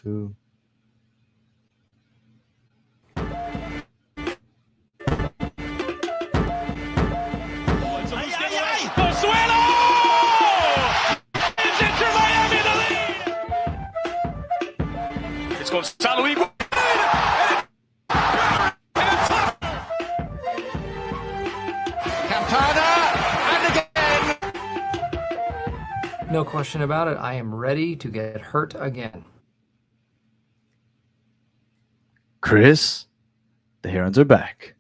2. It's Gonzalo Higuain. Campana, and again. No question about it. I am ready to get hurt again. Chris, the Herons are back.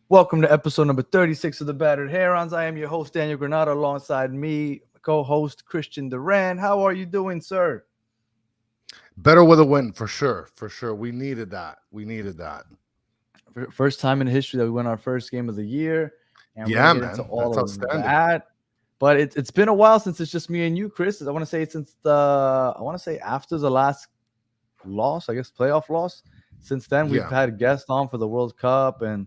Welcome to episode number 36 of the Battered Herons. I am your host, Daniel Granada, alongside me, co-host Christian Duran. How are you doing, sir? Better with a win, for sure. For sure. We needed that. First time in history that we won our first game of the year. And we're Yeah, going to get man. into all That's of outstanding. that. But it's been a while since it's just me and you, Chris. I want to say after the last loss, I guess playoff loss. Since then, we've had guests on for the World Cup, and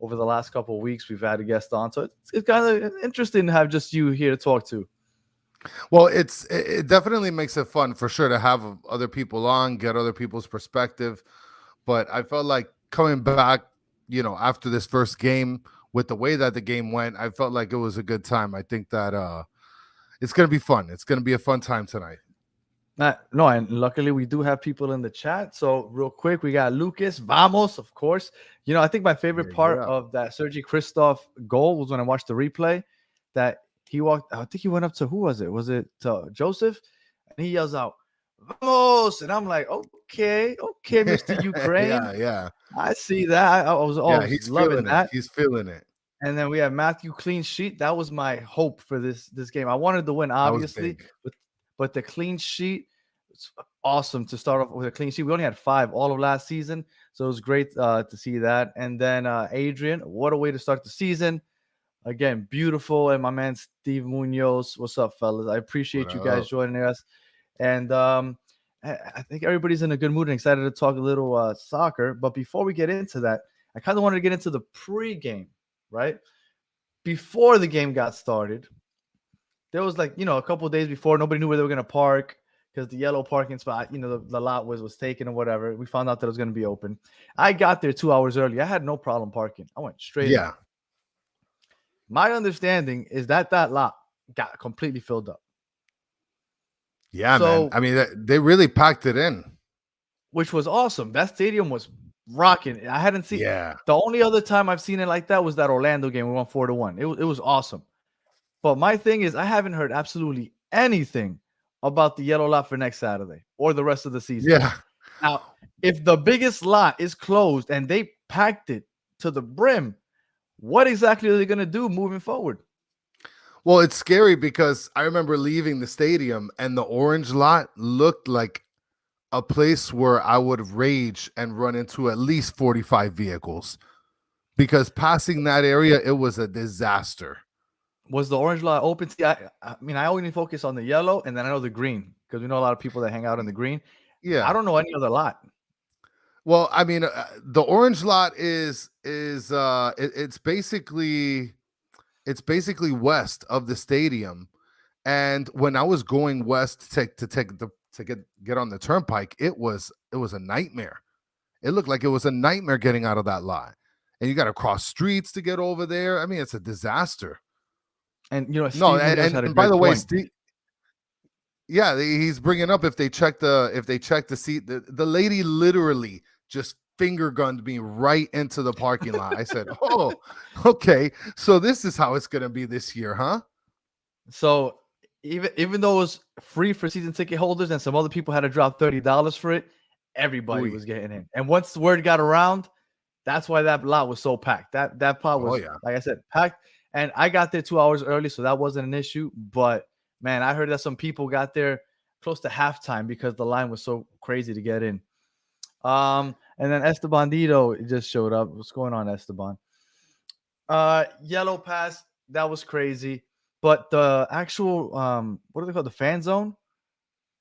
over the last couple of weeks, we've had a guest on. So it's kind of interesting to have just you here to talk to. Well, it definitely makes it fun, for sure, to have other people on, get other people's perspective. But I felt like coming back, after this first game, with the way that the game went, I felt like it was a good time. I think that it's going to be fun. It's going to be a fun time tonight. No, and luckily we do have people in the chat. So real quick, we got Lucas Vamos, of course. I think my favorite part of that Sergei Kristoff goal was when I watched the replay that he walked. I think he went up to, who was it? Was it Joseph? And he yells out, "Vamos!" And I'm like, okay, Mr. Ukraine. yeah. I see that. I was he's loving that. He's feeling it. And then we have Matthew clean sheet. That was my hope for this game. I wanted to win, obviously, but the clean sheet, it's awesome to start off with a clean sheet. We only had 5 all of last season, so it was great to see that. And then Adrian, what a way to start the season. Again, beautiful. And my man Steve Munoz, what's up, fellas? I appreciate you guys joining us. And I think everybody's in a good mood and excited to talk a little soccer. But before we get into that, I kind of wanted to get into the pregame, right? Before the game got started, there was a couple of days before, nobody knew where they were going to park because the yellow parking spot, the lot was taken or whatever. We found out that it was going to be open. I got there 2 hours early. I had no problem parking. I went straight in. My understanding is that lot got completely filled up. Yeah, man. I mean, they really packed it in. Which was awesome. That stadium was rocking. I hadn't seen. Yeah. The only other time I've seen it like that was that Orlando game. We won 4-1. It was awesome. But my thing is, I haven't heard absolutely anything about the yellow lot for next Saturday or the rest of the season. Yeah. Now, if the biggest lot is closed and they packed it to the brim, what exactly are they going to do moving forward? Well, it's scary because I remember leaving the stadium and the orange lot looked like a place where I would rage and run into at least 45 vehicles because passing that area, it was a disaster. Was the orange lot open? See, I mean, I only focus on the yellow, and then I know the green because we know a lot of people that hang out in the green. Yeah, I don't know any other lot. Well, I mean, the orange lot it's basically west of the stadium, and when I was going west to get on the turnpike, it was a nightmare. It looked like it was a nightmare getting out of that lot, and you got to cross streets to get over there. I mean, it's a disaster. And and by the way, Steve, he's bringing up if they check the seat, the lady literally just finger gunned me right into the parking lot. I said, "Oh, okay, so this is how it's gonna be this year, huh?" So even though it was free for season ticket holders and some other people had to drop $30 for it, everybody was getting in. And once the word got around, that's why that lot was so packed. That part was, like I said, packed. And I got there 2 hours early, so that wasn't an issue. But, man, I heard that some people got there close to halftime because the line was so crazy to get in. And then Esteban Dito just showed up. What's going on, Esteban? Yellow pass, that was crazy. But the actual, what do they call it? The fan zone?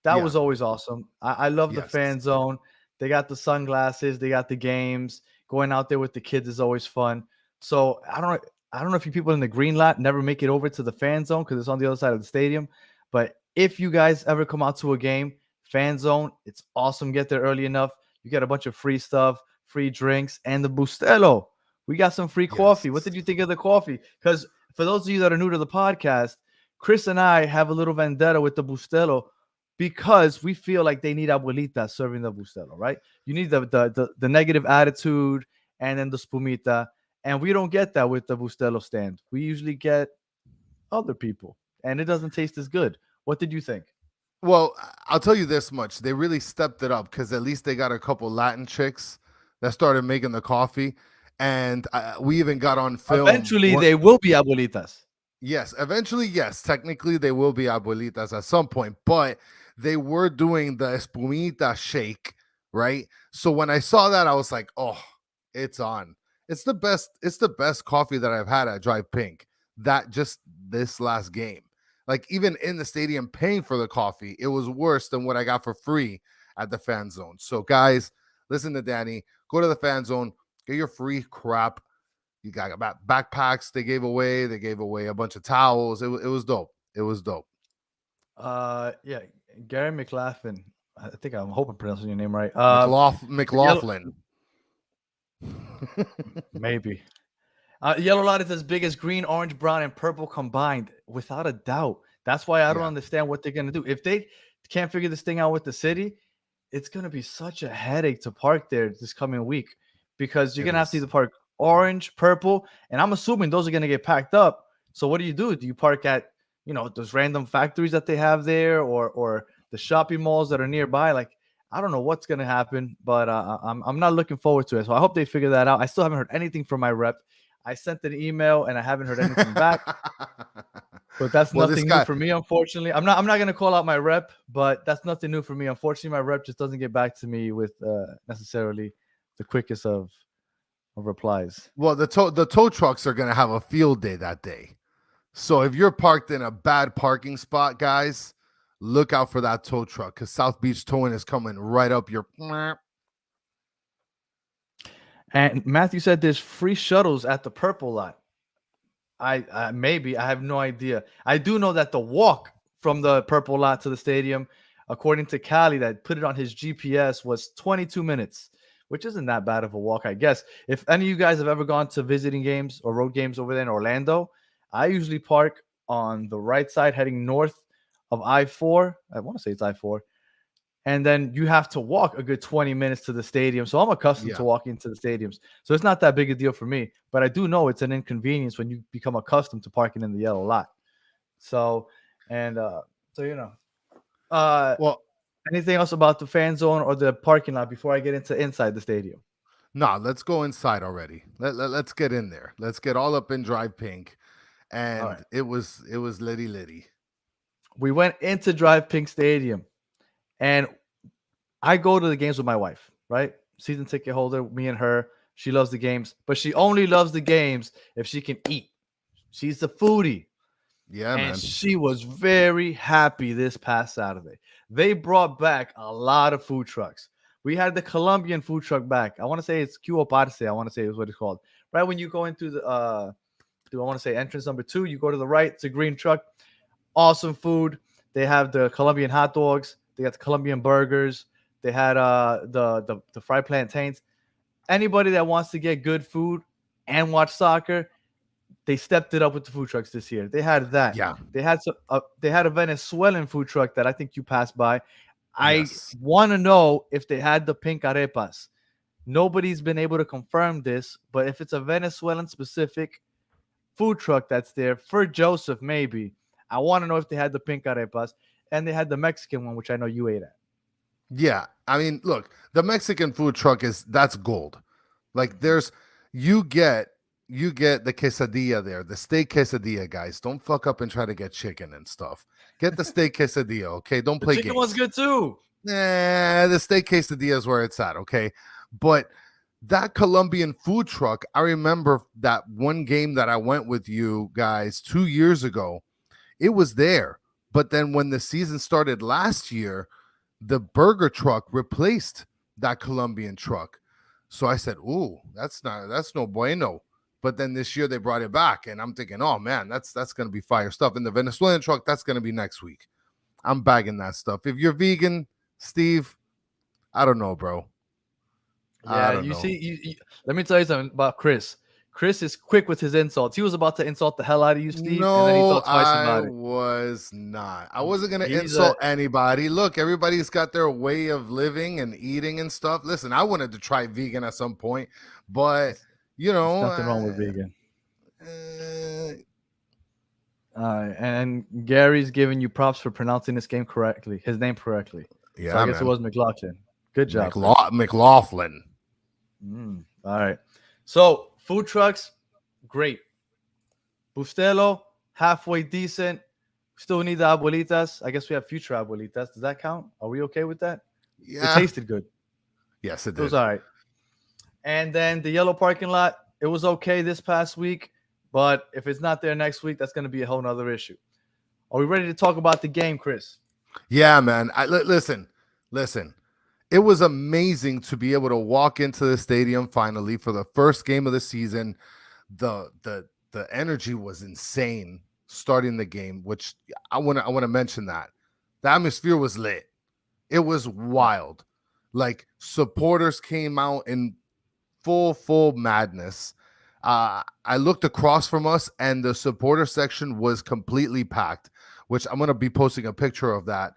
That was always awesome. I love the fan zone. They got the sunglasses. They got the games. Going out there with the kids is always fun. So I don't know if you people in the green lot never make it over to the fan zone because it's on the other side of the stadium. But if you guys ever come out to a game, Fan Zone, it's awesome. Get there early enough. You get a bunch of free stuff, free drinks, and the Bustelo. We got some free coffee. What did you think of the coffee? Because for those of you that are new to the podcast, Chris and I have a little vendetta with the Bustelo because we feel like they need abuelitas serving the Bustelo, right? You need the negative attitude and then the spumita. And we don't get that with the Bustelo stand. We usually get other people, and it doesn't taste as good. What did you think? Well, I'll tell you this much. They really stepped it up because at least they got a couple Latin chicks that started making the coffee. And we even got on film. Eventually, they will be abuelitas. Yes, eventually, yes. Technically, they will be abuelitas at some point, but they were doing the espumita shake, right? So when I saw that, I was like, oh, it's on. It's the best coffee that I've had at Drive Pink. That just this last game. Like even in the stadium paying for the coffee, it was worse than what I got for free at the Fan Zone. So guys, listen to Danny. Go to the Fan Zone. Get your free crap. You got about backpacks they gave away. They gave away a bunch of towels. It was dope. It was dope. Yeah, Gary McLaughlin. I think I'm hoping I'm pronouncing your name right. McLaughlin. Maybe. Yellow lot is as big as green, orange, brown, and purple combined, without a doubt. That's why I don't understand what they're gonna do. If they can't figure this thing out with the city, it's gonna be such a headache to park there this coming week because you're gonna have to either park orange, purple, and I'm assuming those are gonna get packed up. So what do? Do you park at those random factories that they have there, or the shopping malls that are nearby? Like I don't know what's gonna happen, but I'm not looking forward to it. So I hope they figure that out. I still haven't heard anything from my rep. I sent an email and I haven't heard anything back. But that's nothing new for me, unfortunately. I'm not going to call out my rep, but that's nothing new for me. Unfortunately, my rep just doesn't get back to me with necessarily the quickest of replies. Well, the tow trucks are going to have a field day that day. So if you're parked in a bad parking spot, guys, look out for that tow truck because South Beach Towing is coming right up your. And Matthew said there's free shuttles at the purple lot. I have no idea. I do know that the walk from the purple lot to the stadium, according to Cali, that put it on his GPS, was 22 minutes, which isn't that bad of a walk, I guess. If any of you guys have ever gone to visiting games or road games over there in Orlando, I usually park on the right side heading north of I-4. I want to say it's I-4. And then you have to walk a good 20 minutes to the stadium. So I'm accustomed to walking to the stadiums. So it's not that big a deal for me. But I do know it's an inconvenience when you become accustomed to parking in the yellow lot. So, well, anything else about the fan zone or the parking lot before I get into inside the stadium? No, let's go inside already. Let's get in there. Let's get all up in Drive Pink. And it was litty. We went into Drive Pink Stadium. And I go to the games with my wife, right? Season ticket holder, me and her. She loves the games, but she only loves the games if she can eat. She's a foodie. Yeah, and man. She was very happy this past Saturday. They brought back a lot of food trucks. We had the Colombian food truck back. I want to say it's Cuo Parce. I want to say is what it's called. Right when you go into the entrance number 2, you go to the right. It's a green truck. Awesome food. They have the Colombian hot dogs. They got the Colombian burgers. They had the fried plantains. Anybody that wants to get good food and watch soccer, they stepped it up with the food trucks this year. They had that. Yeah. They had a Venezuelan food truck that I think you passed by. I want to know if they had the pink arepas. Nobody's been able to confirm this, but if it's a Venezuelan specific food truck that's there for Joseph, maybe. I want to know if they had the pink arepas. And they had the Mexican one, which I know you ate at. Yeah. I mean, look, the Mexican food truck that's gold. Like you get the quesadilla there, the steak quesadilla, guys. Don't fuck up and try to get chicken and stuff. Get the steak quesadilla, okay? Don't play games. Chicken was good too. Nah, the steak quesadilla is where it's at, okay? But that Colombian food truck, I remember that one game that I went with you guys 2 years ago. It was there. But then when the season started last year, the burger truck replaced that Colombian truck. So I said, ooh, that's no bueno. But then this year they brought it back. And I'm thinking, oh, man, that's going to be fire stuff. And the Venezuelan truck, that's going to be next week. I'm bagging that stuff. If you're vegan, Steve, I don't know, bro. Yeah, you see, let me tell you something about Chris. Chris is quick with his insults. He was about to insult the hell out of you, Steve, and then he No, thought twice I about it. was not. I wasn't going to He's insult anybody. Look, everybody's got their way of living and eating and stuff. Listen, I wanted to try vegan at some point, but you know, nothing wrong with vegan. And Gary's giving you props for pronouncing his name correctly. Yeah, so I guess it was McLaughlin. Good job, McLaughlin. All right. So food trucks, great. Bustelo, halfway decent. Still need the abuelitas. I guess we have future abuelitas. Does that count? Are we okay with that? Yeah. It tasted good. Yes, it did. It was all right. And then the yellow parking lot, it was okay this past week. But if it's not there next week, that's going to be a whole nother issue. Are we ready to talk about the game, Chris? Yeah, man. Listen. It was amazing to be able to walk into the stadium finally for the first game of the season. The energy was insane starting the game, which I want to mention that. The atmosphere was lit. It was wild. Like supporters came out in full madness. I looked across from us and the supporter section was completely packed, which I'm going to be posting a picture of that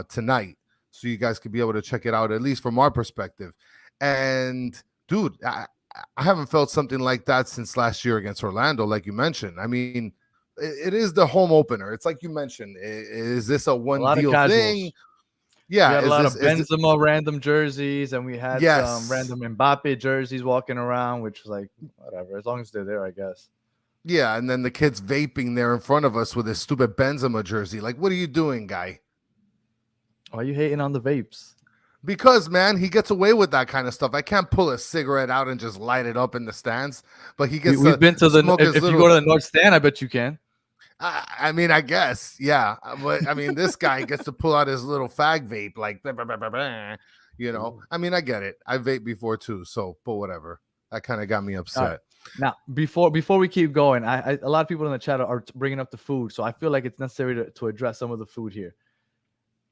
tonight so you guys could be able to check it out, at least from our perspective. And dude, I haven't felt something like that since last year against Orlando, like you mentioned. I mean, it is the home opener. It's like you mentioned. Is this a one deal thing? Yeah, we had a lot of Benzema random jerseys, and we had some random Mbappe jerseys walking around, which was like, whatever, as long as they're there, I guess. Yeah, and then the kid's vaping there in front of us with his stupid Benzema jersey. Like, what are you doing, guy? Why are you hating on the vapes? Because, man, he gets away with that kind of stuff. I can't pull a cigarette out and just light it up in the stands, but he gets. We've been to the. If you go to the North Stand, I bet you can. I mean, I guess, yeah. But I mean, this guy gets to pull out his little fag vape, like, blah, blah, blah, blah, blah. You know. I mean, I get it. I vaped before too, so but whatever. That kind of got me upset. Right. Now, before we keep going, a lot of people in the chat are bringing up the food, so I feel like it's necessary to address some of the food here.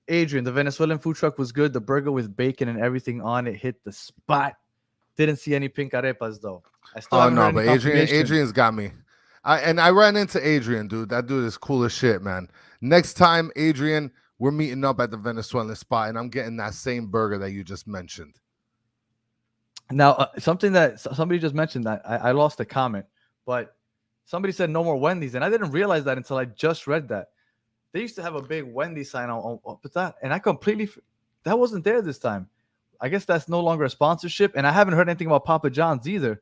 Adrian, the Venezuelan food truck was good. The burger with bacon and everything on it hit the spot. Didn't see any pink arepas though. I still haven't heard any confirmation. Adrian's got me. I ran into Adrian, dude. That dude is cool as shit, man. Next time, Adrian, we're meeting up at the Venezuelan spot, and I'm getting that same burger that you just mentioned. Now, something that somebody just mentioned that I lost a comment, but somebody said no more Wendy's, and I didn't realize that until I just read that. They used to have a big Wendy's sign on that, and I completely that wasn't there this time. I guess that's no longer a sponsorship, and I haven't heard anything about Papa John's either.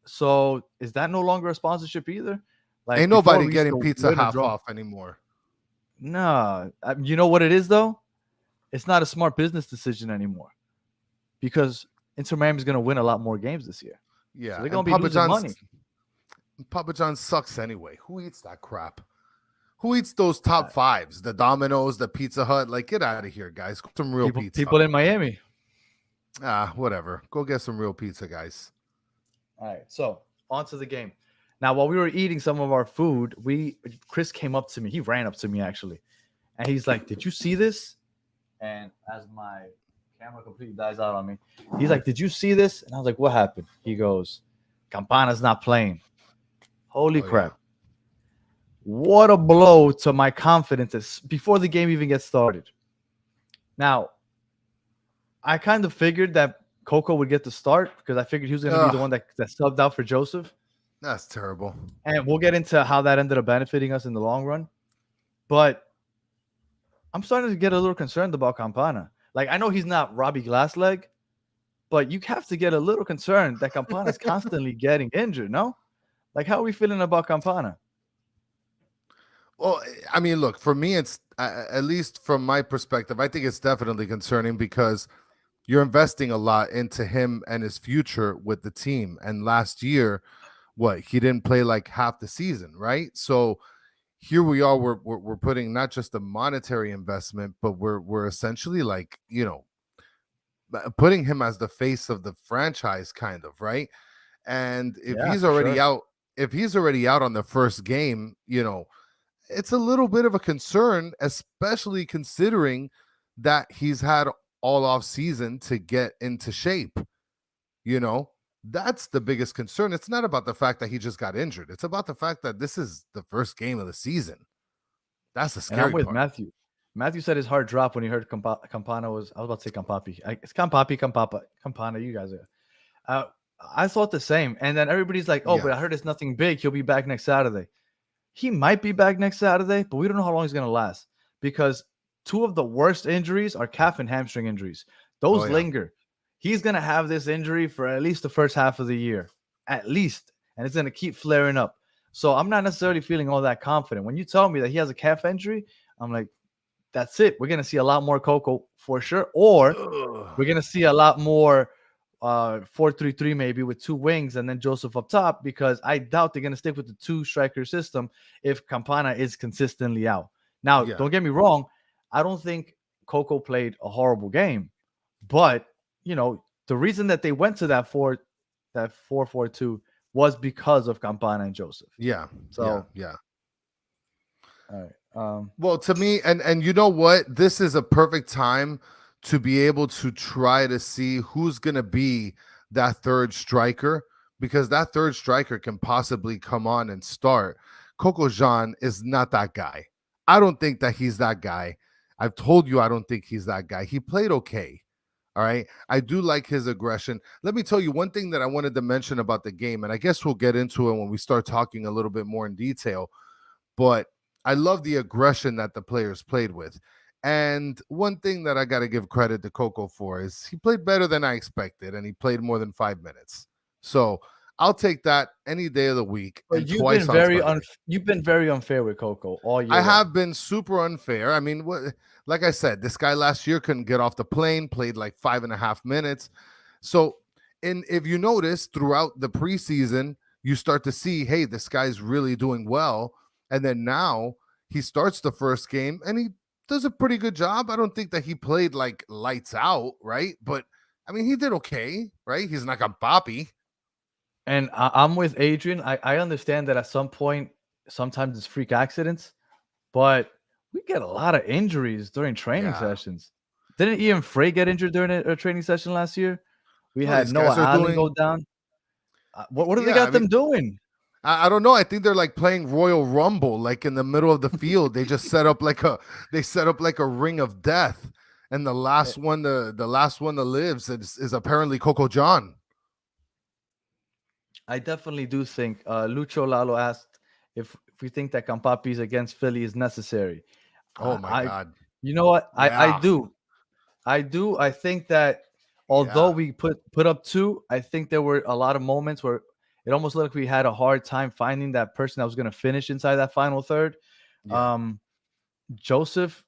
So is that no longer a sponsorship either? Like, ain't nobody getting Pizza half off anymore. No, you know what it is though? It's not a smart business decision anymore because Inter Miami is going to win a lot more games this year. Yeah, so they're going to be losing money. Papa John's sucks anyway. Who eats that crap? Who eats those top fives? The Domino's, the Pizza Hut. Like, get out of here, guys. Some real pizza. People in Miami. Whatever. Go get some real pizza, guys. All right, so on to the game. Now, while we were eating some of our food, Chris came up to me. He ran up to me, actually. And he's like, did you see this? And as my camera completely dies out on me, he's like, did you see this? And I was like, what happened? He goes, Campana's not playing. Holy crap. Yeah. What a blow to my confidence before the game even gets started. Now, I kind of figured that Coco would get the start because I figured he was going to be the one that subbed out for Joseph. That's terrible. And we'll get into how that ended up benefiting us in the long run. But I'm starting to get a little concerned about Campana. Like, I know he's not Robbie Glassleg, but you have to get a little concerned that Campana is constantly getting injured, no? Like, how are we feeling about Campana? Well, I mean, look, for me, it's at least from my perspective, I think it's definitely concerning because you're investing a lot into him and his future with the team. And last year, he didn't play like half the season, right? So here we are, we're putting not just a monetary investment, but we're essentially like, you know, putting him as the face of the franchise, kind of, right? And if he's already out, on the first game, you know, it's a little bit of a concern, especially considering that he's had all off season to get into shape. That's the biggest concern. It's not about the fact that he just got injured. It's about the fact that this is the first game of the season. That's the And I'm scary with part. Matthew. Matthew said his heart dropped when he heard Campana was. I was about to say Campapi. It's Campana. You guys are. I thought the same. And then everybody's like, "Oh, but I heard it's nothing big. He'll be back next Saturday." He might be back next Saturday, but we don't know how long he's going to last because two of the worst injuries are calf and hamstring injuries. Those linger. He's going to have this injury for at least the first half of the year, at least, and it's going to keep flaring up. So I'm not necessarily feeling all that confident. When you tell me that he has a calf injury, I'm like, that's it. We're going to see a lot more Coco for sure, or we're going to see a lot more 4-3-3 maybe with two wings and then Joseph up top, because I doubt they're going to stick with the two striker system if Campana is consistently out. Now, don't get me wrong. I don't think Coco played a horrible game, but the reason that they went to that 4-4-2 was because of Campana and Joseph. Yeah. So yeah. All right. Well, to me, and you know what? This is a perfect time to be able to try to see who's going to be that third striker, because that third striker can possibly come on and start. Coco Jean is not that guy. I don't think that he's that guy. I've told you I don't think he's that guy. He played okay. All right. I do like his aggression. Let me tell you one thing that I wanted to mention about the game, and I guess we'll get into it when we start talking a little bit more in detail, but I love the aggression that the players played with. And one thing that I got to give credit to Coco for is he played better than I expected, and he played more than 5 minutes. So I'll take that any day of the week. But you've been very unfair with Coco all year. I have been super unfair. I mean, like I said, this guy last year couldn't get off the plane, played like 5.5 minutes. So, if you notice throughout the preseason, you start to see, hey, this guy's really doing well. And then now he starts the first game and he does a pretty good job. I don't think that he played like lights out, right? But I mean, he did okay, right? He's not a Bobby. And I'm with Adrian. I understand that at some point, sometimes it's freak accidents, but we get a lot of injuries during training sessions. Didn't Ian Frey get injured during a training session last year? We had Noah Allen go down. What do they got them doing? I don't know. I think they're like playing Royal Rumble, like in the middle of the field. They just set up like a ring of death, and the last one that lives is apparently Coco John. I definitely do think Lucho Lalo asked if we think that Campapi's against Philly is necessary. Oh my God! You know what? I do. I think that although we put up 2, I think there were a lot of moments where it almost looked like we had a hard time finding that person that was going to finish inside that final third. Joseph,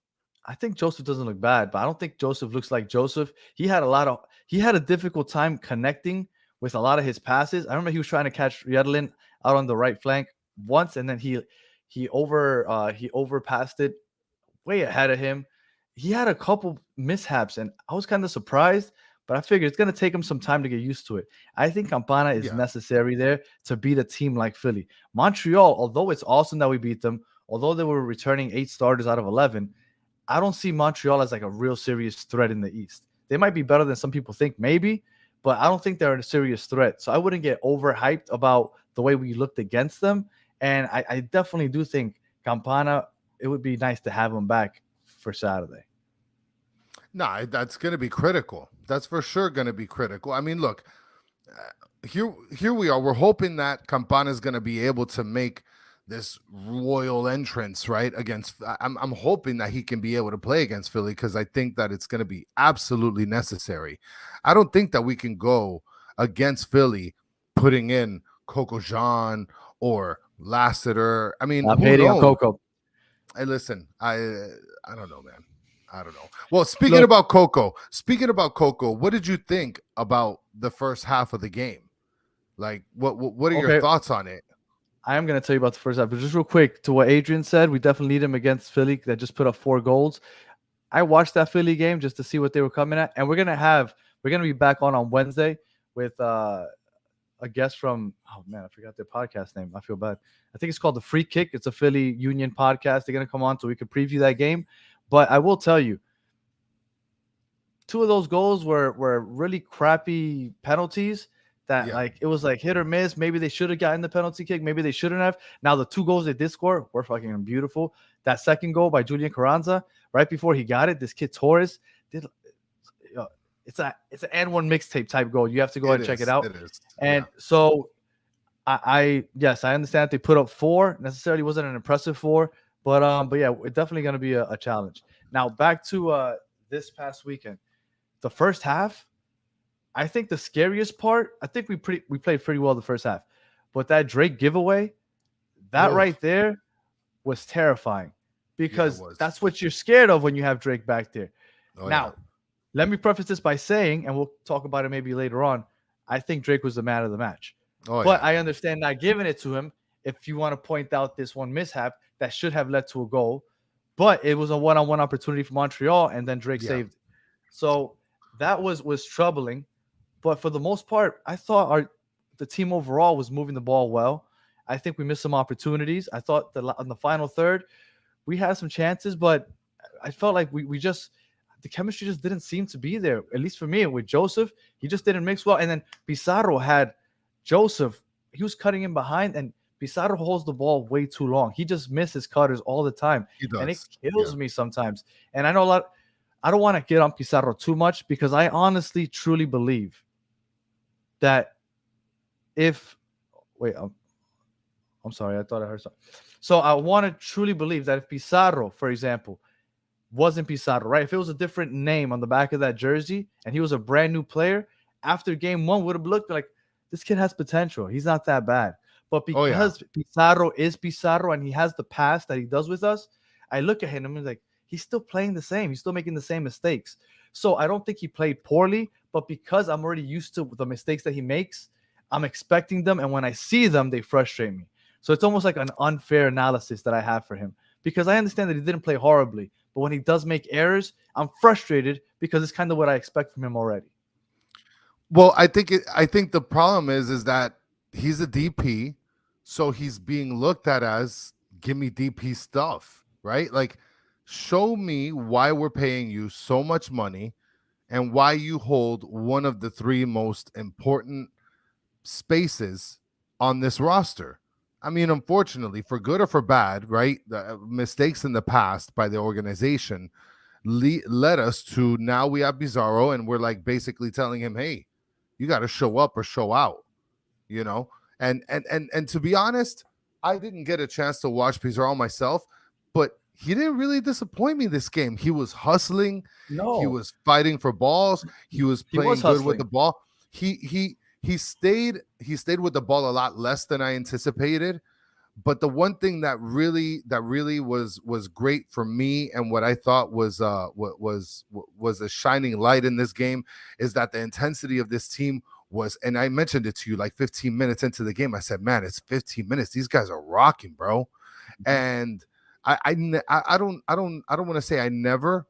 I think Joseph doesn't look bad, but I don't think Joseph looks like Joseph. He had a difficult time connecting with a lot of his passes. I remember he was trying to catch Riedlin out on the right flank once, and then he overpassed it way ahead of him. He had a couple mishaps, and I was kind of surprised, but I figured it's going to take him some time to get used to it. I think Campana is necessary there to beat a team like Philly. Montreal, although it's awesome that we beat them, although they were returning 8 starters out of 11, I don't see Montreal as like a real serious threat in the East. They might be better than some people think, maybe, but I don't think they're a serious threat. So I wouldn't get overhyped about the way we looked against them. And I definitely do think Campana, it would be nice to have him back for Saturday. No, that's going to be critical. That's for sure going to be critical. I mean, look, here we are. We're hoping that Campana is going to be able to make this royal entrance, right? I'm hoping that he can be able to play against Philly, because I think that it's going to be absolutely necessary. I don't think that we can go against Philly putting in Coco Jean or Lassiter. I mean, I'm hating on Coco. Hey, listen, I don't know, man. I don't know. Well, speaking about Coco, what did you think about the first half of the game? Like, what are your thoughts on it? I am going to tell you about the first half, but just real quick to what Adrian said, we definitely need him against Philly that just put up 4 goals. I watched that Philly game just to see what they were coming at, and we're gonna be back on Wednesday with a guest from, oh man, I forgot their podcast name. I feel bad. I think it's called The Free Kick. It's a Philly Union podcast. They're gonna come on so we can preview that game. But I will tell you, two of those goals were really crappy penalties that like it was like hit or miss. Maybe they should have gotten the penalty kick. Maybe they shouldn't have. Now the two goals they did score were fucking beautiful. That second goal by Julian Carranza, right before he got it, this kid Torres did. It's an N1 mixtape type goal. You have to go ahead and check it out. It is. And so yes, I understand they put up 4. Necessarily wasn't an impressive 4, but yeah, it's definitely going to be a challenge. Now back to this past weekend, the first half. I think the scariest part. I think we played pretty well the first half, but that Drake giveaway, that right there, was terrifying because that's what you're scared of when you have Drake back there. Now, let me preface this by saying, and we'll talk about it maybe later on, I think Drake was the man of the match. But I understand not giving it to him if you want to point out this one mishap that should have led to a goal. But it was a one-on-one opportunity for Montreal, and then Drake saved it. So that was troubling. But for the most part, I thought the team overall was moving the ball well. I think we missed some opportunities. I thought on the final third, we had some chances, but I felt like we just – the chemistry just didn't seem to be there, at least for me. With Joseph, he just didn't mix well. And then Pizarro had Joseph. He was cutting in behind, and Pizarro holds the ball way too long. He just misses cutters all the time. And it kills me sometimes. And I know I don't want to get on Pizarro too much because I honestly, truly believe that I'm sorry, I thought I heard something. So I want to truly believe that if Pizarro, for example, wasn't Pizarro, right? If it was a different name on the back of that jersey and he was a brand new player, after game 1 would have looked like this kid has potential. He's not that bad. But because Pizarro is Pizarro and he has the pass that he does with us, I look at him and I'm like, he's still playing the same. He's still making the same mistakes. So I don't think he played poorly, but because I'm already used to the mistakes that he makes, I'm expecting them. And when I see them, they frustrate me. So it's almost like an unfair analysis that I have for him because I understand that he didn't play horribly. But when he does make errors, I'm frustrated because it's kind of what I expect from him already. Well, I think the problem is that he's a DP, so he's being looked at as give me DP stuff, right? Like, show me why we're paying you so much money and why you hold one of the 3 most important spaces on this roster. I mean, unfortunately, for good or for bad, right? The mistakes in the past by the organization led us to now we have Pizarro, and we're like basically telling him, hey, you got to show up or show out, you know? And to be honest, I didn't get a chance to watch Pizarro myself, but he didn't really disappoint me this game. He was hustling. No. He was fighting for balls. He was playing good with the ball. He stayed with the ball a lot less than I anticipated. But the one thing that really was great for me and what I thought was a shining light in this game is that the intensity of this team was, and I mentioned it to you like 15 minutes into the game. I said, man, it's 15 minutes. These guys are rocking, bro. And I don't want to say I never,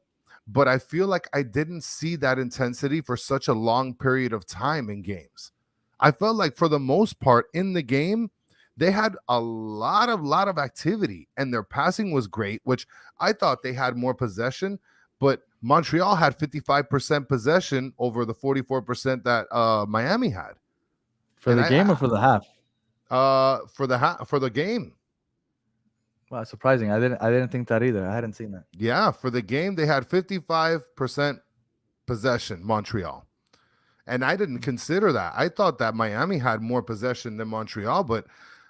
but I feel like I didn't see that intensity for such a long period of time in games. I felt like for the most part in the game, they had a lot of activity and their passing was great, which I thought they had more possession, but Montreal had 55% possession over the 44% that Miami had. For the game or for the half? For the game. Wow, surprising. I didn't think that either. I hadn't seen that. Yeah, for the game they had 55% possession, Montreal. And I didn't consider that. I thought that Miami had more possession than Montreal, but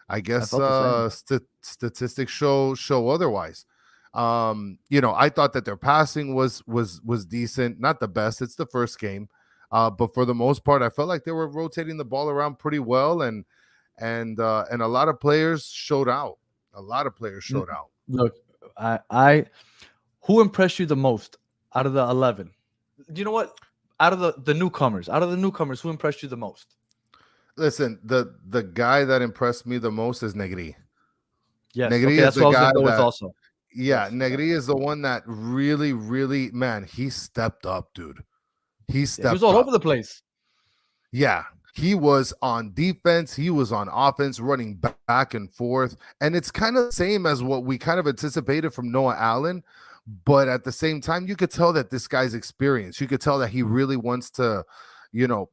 I guess statistics show otherwise. I thought that their passing was decent, not the best. It's the first game, but for the most part, I felt like they were rotating the ball around pretty well, and a lot of players showed out. Look, who impressed you the most out of the 11? Do you know what? Out of the newcomers, who impressed you the most? Listen, the guy that impressed me the most is Negri. Yes, Negri is the guy that also. Yeah, yes. Negri is the one that really, really, man, he stepped up, dude. He was all over the place. Yeah, he was on defense. He was on offense, running back and forth. And it's kind of the same as what we kind of anticipated from Noah Allen. But at the same time, you could tell that this guy's experienced. You could tell that he really wants to,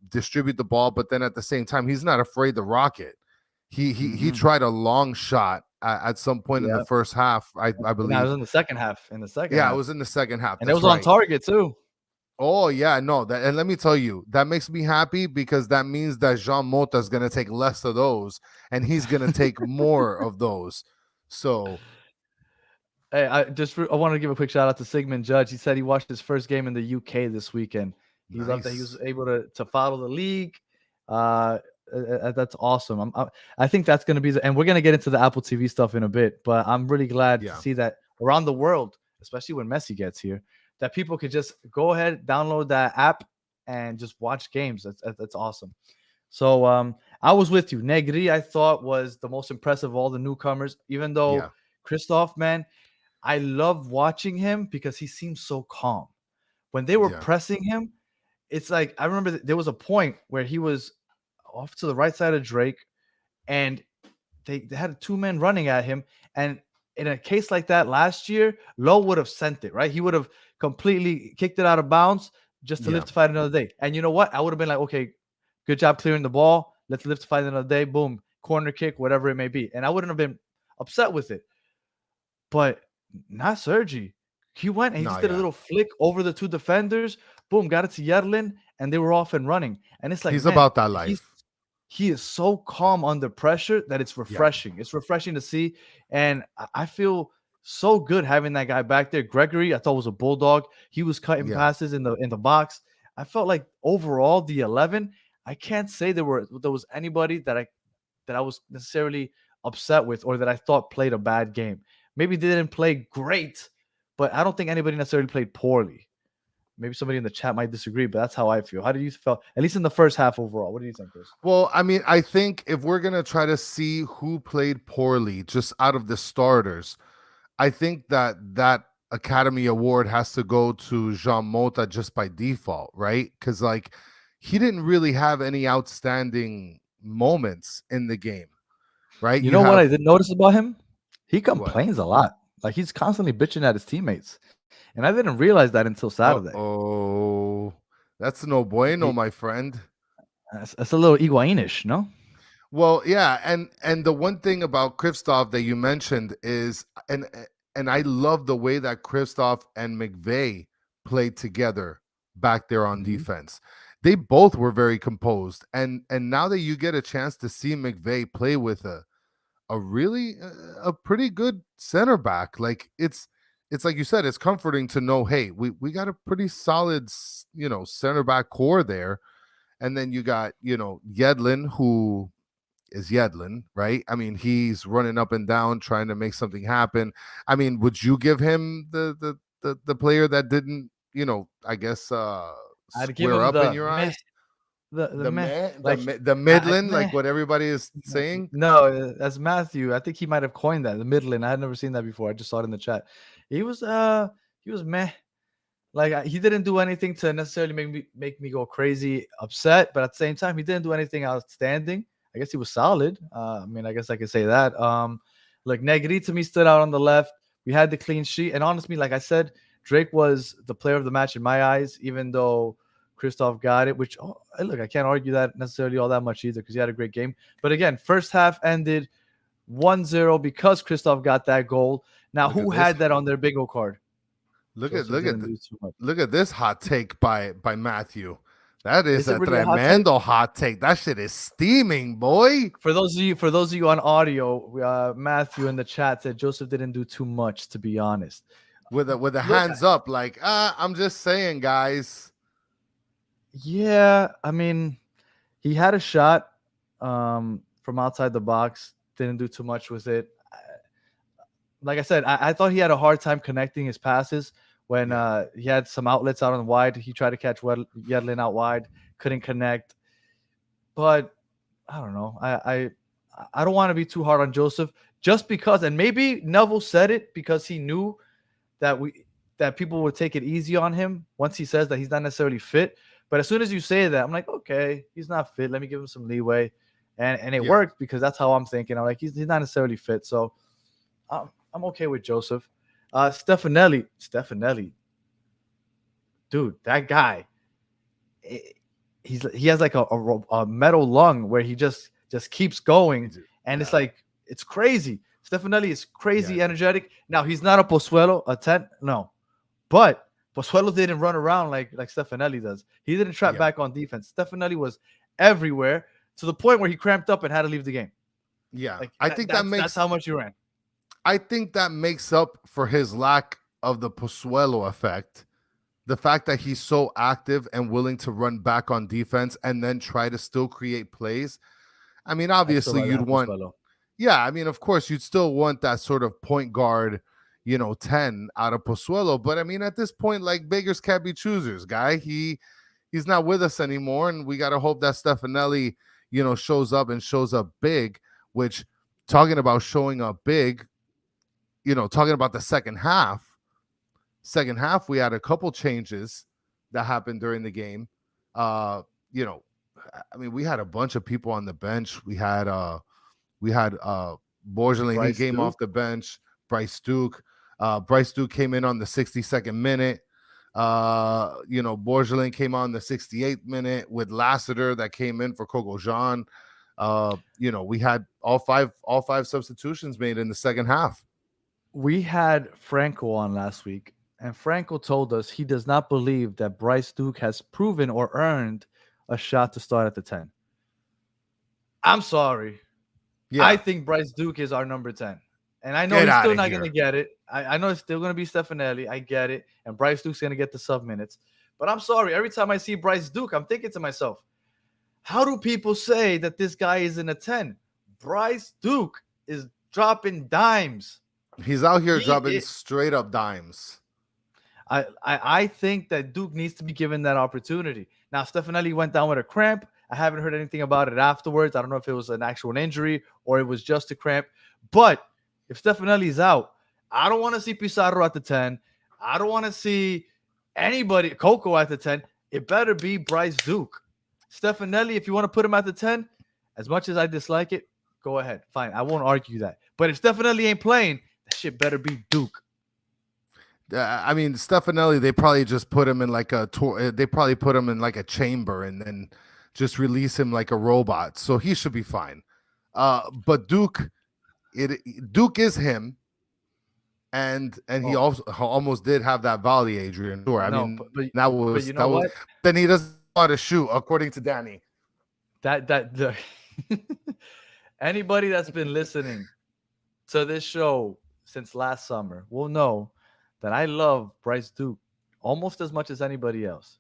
distribute the ball. But then at the same time, he's not afraid to rock it. He tried a long shot at some point in the first half, I believe. No, it was in the second half. Yeah, it was in the second half. And it was on target too. Oh, yeah, no. And let me tell you, that makes me happy because that means that Jean Mota is going to take less of those and he's going to take more of those. So, hey, I want to give a quick shout out to Sigmund Judge. He said he watched his first game in the UK this weekend. He loved that he was able to follow the league. That's awesome. I think that's going to be and we're going to get into the Apple TV stuff in a bit, but I'm really glad to see that around the world, especially when Messi gets here, that people could just go ahead, download that app and just watch games. That's awesome. So I was with you. Negri, I thought, was the most impressive of all the newcomers, even though Christoph, man, I love watching him because he seems so calm. When they were pressing him, it's like, I remember there was a point where he was off to the right side of Drake and they had two men running at him. And in a case like that last year, Lowe would have sent it, right? He would have completely kicked it out of bounds just to live to fight another day. And you know what? I would have been like, okay, good job clearing the ball. Let's live to fight another day. Boom, corner kick, whatever it may be. And I wouldn't have been upset with it. But not Sergi. He went and he just did a little flick over the two defenders. Boom, got it to Yedlin, and they were off and running. And it's like, he's about that life. He is so calm under pressure that it's refreshing. It's refreshing to see. And I feel so good having that guy back there. Gregory, I thought, was a bulldog. He was cutting passes in the box. I felt like overall the 11, I can't say there was anybody that I was necessarily upset with or that I thought played a bad game. Maybe they didn't play great, but I don't think anybody necessarily played poorly. Maybe somebody in the chat might disagree, but that's how I feel. How do you feel, at least in the first half overall? What do you think, Chris? Well, I mean, I think if we're going to try to see who played poorly just out of the starters, I think that Academy Award has to go to Jean Mota just by default, right? Because, like, he didn't really have any outstanding moments in the game, right? You know what I did notice about him? He complains a lot. Like, he's constantly bitching at his teammates. And I didn't realize that until Saturday. Oh, that's no bueno, my friend. That's a little Higuain-ish, no? Well, yeah, and the one thing about Kristoff that you mentioned is, and I love the way that Kristoff and McVay played together back there on defense. They both were very composed, and now that you get a chance to see McVay play with a really a pretty good center back, like it's like you said, it's comforting to know, hey, we got a pretty solid, center back core there. And then you got, Yedlin, who is Yedlin, right? I mean, he's running up and down trying to make something happen. I mean, would you give him the player that didn't, I guess I'd give square him up in your eyes? The Midland, like what everybody is saying? No, that's Matthew. I think he might have coined that, the Midland. I had never seen that before. I just saw it in the chat. He was meh. Like, he didn't do anything to necessarily make me go crazy upset, but at the same time, he didn't do anything outstanding. I guess he was solid. I mean, I guess I could say that. Like, Negri to me stood out on the left. We had the clean sheet, and honestly, like I said, Drake was the player of the match in my eyes, even though Kristoff got it, which, look, I can't argue that necessarily all that much either because he had a great game. But again, first half ended 1-0 because Kristoff got that goal. Now, who had that on their bingo card? Look at this hot take by Matthew. That is a really tremendo hot take. That shit is steaming, boy. For those of you on audio, Matthew in the chat said Joseph didn't do too much, to be honest. With the hands up, like, I'm just saying, guys. Yeah, I mean, he had a shot from outside the box. Didn't do too much with it. Like I said, I thought he had a hard time connecting his passes when he had some outlets out on the wide. He tried to catch Yedlin out wide, couldn't connect. But I don't know. I don't want to be too hard on Joseph just because, and maybe Neville said it because he knew that people would take it easy on him once he says that he's not necessarily fit. But as soon as you say that, I'm like, okay, he's not fit. Let me give him some leeway. And it worked because that's how I'm thinking. I'm like, he's not necessarily fit. So I'm okay with Joseph. Stefanelli, dude, that guy, eh, he has like a metal lung where he just keeps going, and it's like it's crazy. Stefanelli is crazy energetic. Now he's not a Pozuelo, a 10, no, but Pozuelo didn't run around like Stefanelli does. He didn't trap back on defense. Stefanelli was everywhere to the point where he cramped up and had to leave the game. Yeah, Like I think that's how much he ran. I think that makes up for his lack of the Pozuelo effect. The fact that he's so active and willing to run back on defense and then try to still create plays. I mean, obviously you'd want, I mean, of course you'd still want that sort of point guard, 10 out of Pozuelo. But I mean, at this point, like, beggars can't be choosers, guy. He's not with us anymore. And we got to hope that Stefanelli, shows up big, which, talking about showing up big, talking about the second half, we had a couple changes that happened during the game. I mean, we had a bunch of people on the bench. We had Borgelin, he came off the bench. Bryce Duke came in on the 62nd minute. Borgelin came on the 68th minute with Lassiter that came in for Coco Jean. We had all five substitutions made in the second half. We had Franco on last week, and Franco told us he does not believe that Bryce Duke has proven or earned a shot to start at the 10. I'm sorry. Yeah. I think Bryce Duke is our number 10. And I know he's still not going to get it. I know it's still going to be Stefanelli. I get it. And Bryce Duke's going to get the sub minutes. But I'm sorry. Every time I see Bryce Duke, I'm thinking to myself, how do people say that this guy isn't a 10? Bryce Duke is dropping dimes. He's out here dropping straight up dimes. I think that Duke needs to be given that opportunity. Now, Stefanelli went down with a cramp. I haven't heard anything about it afterwards. I don't know if it was an actual injury or it was just a cramp. But if Stefanelli's out, I don't want to see Pizarro at the 10. I don't want to see anybody, Coco at the 10. It better be Bryce Duke. Stefanelli, if you want to put him at the 10, as much as I dislike it, go ahead. Fine. I won't argue that. But if Stefanelli ain't playing, that shit better be Duke. I mean, Stefanelli, they probably just put him in like a tour. They probably put him in like a chamber and then just release him like a robot. So he should be fine. But Duke is him. And he also almost did have that volley, Adrian. Sure. I mean, that was then he doesn't know how to shoot, according to Danny. Anybody that's been listening to this show since last summer will know that I love Bryce Duke almost as much as anybody else.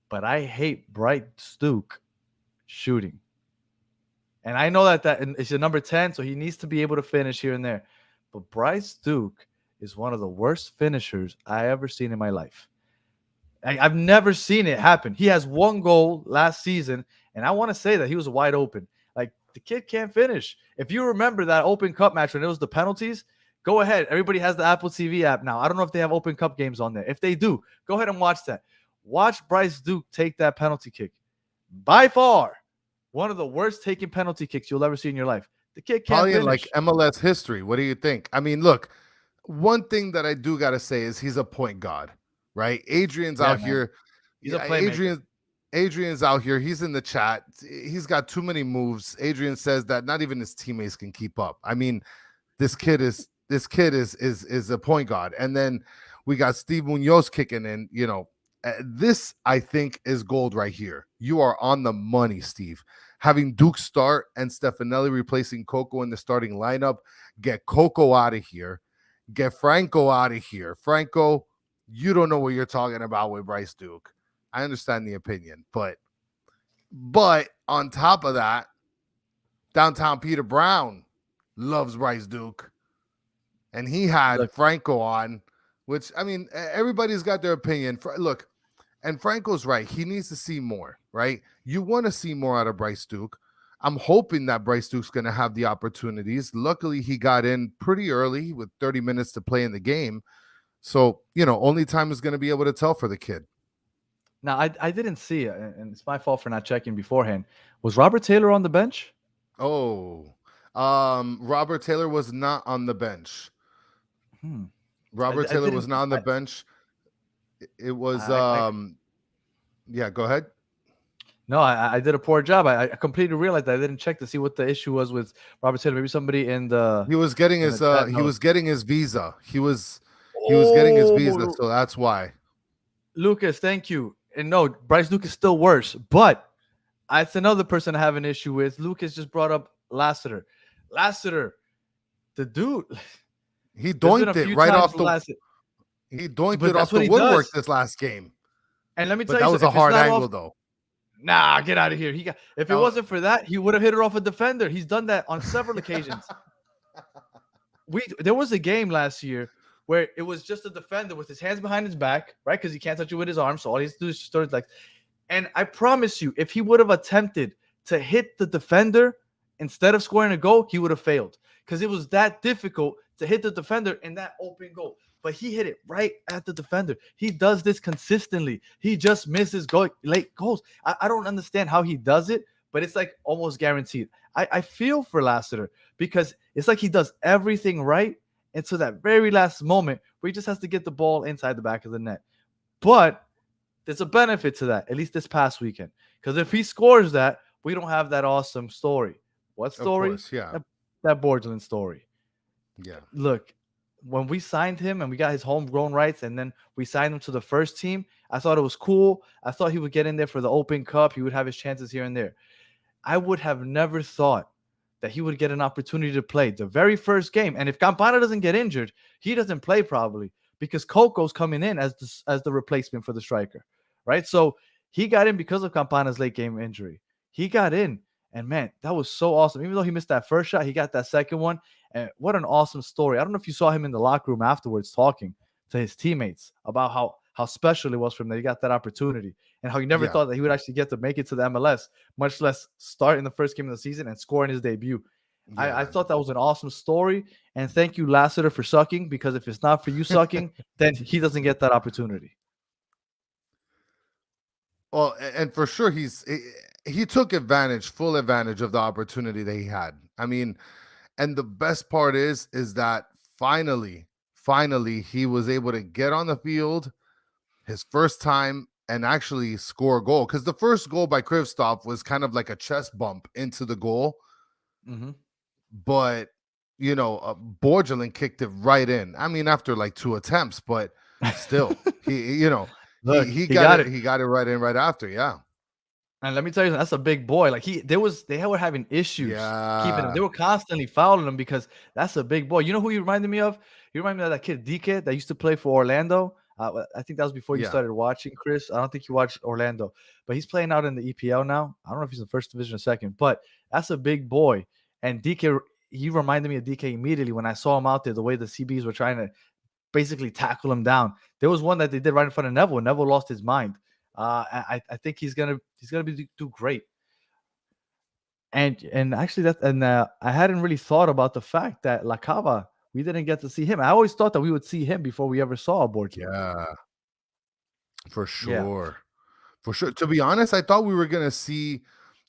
But I hate Bryce Duke shooting. And I know that it's a number 10, so he needs to be able to finish here and there. But Bryce Duke is one of the worst finishers I ever seen in my life. I've never seen it happen. He has one goal last season, and I want to say that he was wide open. Like, the kid can't finish. If you remember that Open Cup match when it was the penalties, go ahead. Everybody has the Apple TV app now. I don't know if they have Open Cup games on there. If they do, go ahead and watch that. Watch Bryce Duke take that penalty kick. By far, one of the worst taking penalty kicks you'll ever see in your life. The kid can't finish. In like MLS history. What do you think? I mean, look, one thing that I do got to say is he's a point guard, right? Adrian's out here. He's a playmaker. Adrian's out here. He's in the chat. He's got too many moves. Adrian says that not even his teammates can keep up. I mean, this kid is a point guard. And then we got Steve Munoz kicking in. This, I think, is gold right here. You are on the money, Steve. Having Duke start and Stefanelli replacing Coco in the starting lineup, get Coco out of here, get Franco out of here. Franco, you don't know what you're talking about with Bryce Duke. I understand the opinion, but on top of that, downtown Peter Brown loves Bryce Duke, and he had Franco on, which, I mean, everybody's got their opinion. Look, and Franco's right. He needs to see more, right? You want to see more out of Bryce Duke. I'm hoping that Bryce Duke's going to have the opportunities. Luckily, he got in pretty early with 30 minutes to play in the game. So, only time is going to be able to tell for the kid. Now, I didn't see it, and it's my fault for not checking beforehand. Was Robert Taylor on the bench? Oh, Robert Taylor was not on the bench. Robert I Taylor didn't. was not on the bench. It was yeah, go ahead. No, I did a poor job. I completely realized I didn't check to see what the issue was with Robert Taylor. Maybe somebody in the He was getting his chat he knows. was getting his visa. He was getting his visa, Oh, so that's why. Lucas, thank you. And no, Bryce Lucas still worse, but that's another person I have an issue with. Lucas just brought up Lassiter. Lassiter, the dude. He There's been a doinked it few right times off for the Lassiter, he doinked but it off that's the what he woodwork does. this last game. And let me But tell that you, was something, a if it's hard not angle off, though. nah, get out of here. If it wasn't for that, he would have hit it off a defender. He's done that on several occasions. There was a game last year where it was just a defender with his hands behind his back, right? Because he can't touch it with his arms, so all he has to do is just throw his legs. And I promise you, if he would have attempted to hit the defender instead of scoring a goal, he would have failed because it was that difficult to hit the defender in that open goal. But he hit it right at the defender. He does this consistently. He just misses late goals. I don't understand how he does it, but it's like almost guaranteed. I feel for Lassiter because it's like he does everything right until that very last moment where he just has to get the ball inside the back of the net. But there's a benefit to that, at least this past weekend. Because if he scores that, we don't have that awesome story. What story? Of course, yeah. That Borgelin story. Yeah. Look, when we signed him and we got his homegrown rights and then we signed him to the first team, I thought it was cool. I thought he would get in there for the Open Cup. He would have his chances here and there. I would have never thought that he would get an opportunity to play the very first game. And if Campana doesn't get injured, he doesn't play probably because Coco's coming in as the replacement for the striker, right? So he got in because of Campana's late game injury. He got in, and man, that was so awesome. Even though he missed that first shot, he got that second one. And what an awesome story. I don't know if you saw him in the locker room afterwards talking to his teammates about how special it was for him that he got that opportunity and how he never thought that he would actually get to make it to the MLS, much less start in the first game of the season and score in his debut. Yeah. I thought that was an awesome story. And thank you, Lassiter, for sucking, because if it's not for you sucking, then he doesn't get that opportunity. Well, and for sure he took full advantage of the opportunity that he had. I mean, and the best part is that finally he was able to get on the field his first time and actually score a goal. Because the first goal by Krivstov was kind of like a chest bump into the goal. Mm-hmm. But, Borgelin kicked it right in. I mean, after like 2 attempts, but still, Look, he got it. He got it right in right after, yeah. And let me tell you, that's a big boy. Like they were having issues keeping him. They were constantly fouling him because that's a big boy. You know who he reminded me of? He reminded me of that kid DK that used to play for Orlando. I think that was before you started watching, Chris. I don't think you watched Orlando, but he's playing out in the EPL now. I don't know if he's in first division or second, but that's a big boy. And DK, he reminded me of DK immediately when I saw him out there. The way the CBs were trying to basically tackle him down. There was one that they did right in front of Neville. Neville lost his mind. I think he's gonna do great. And actually I hadn't really thought about the fact that La Cava, we didn't get to see him. I always thought that we would see him before we ever saw Borgelin. Yeah, for sure. Yeah. For sure. To be honest, I thought we were gonna see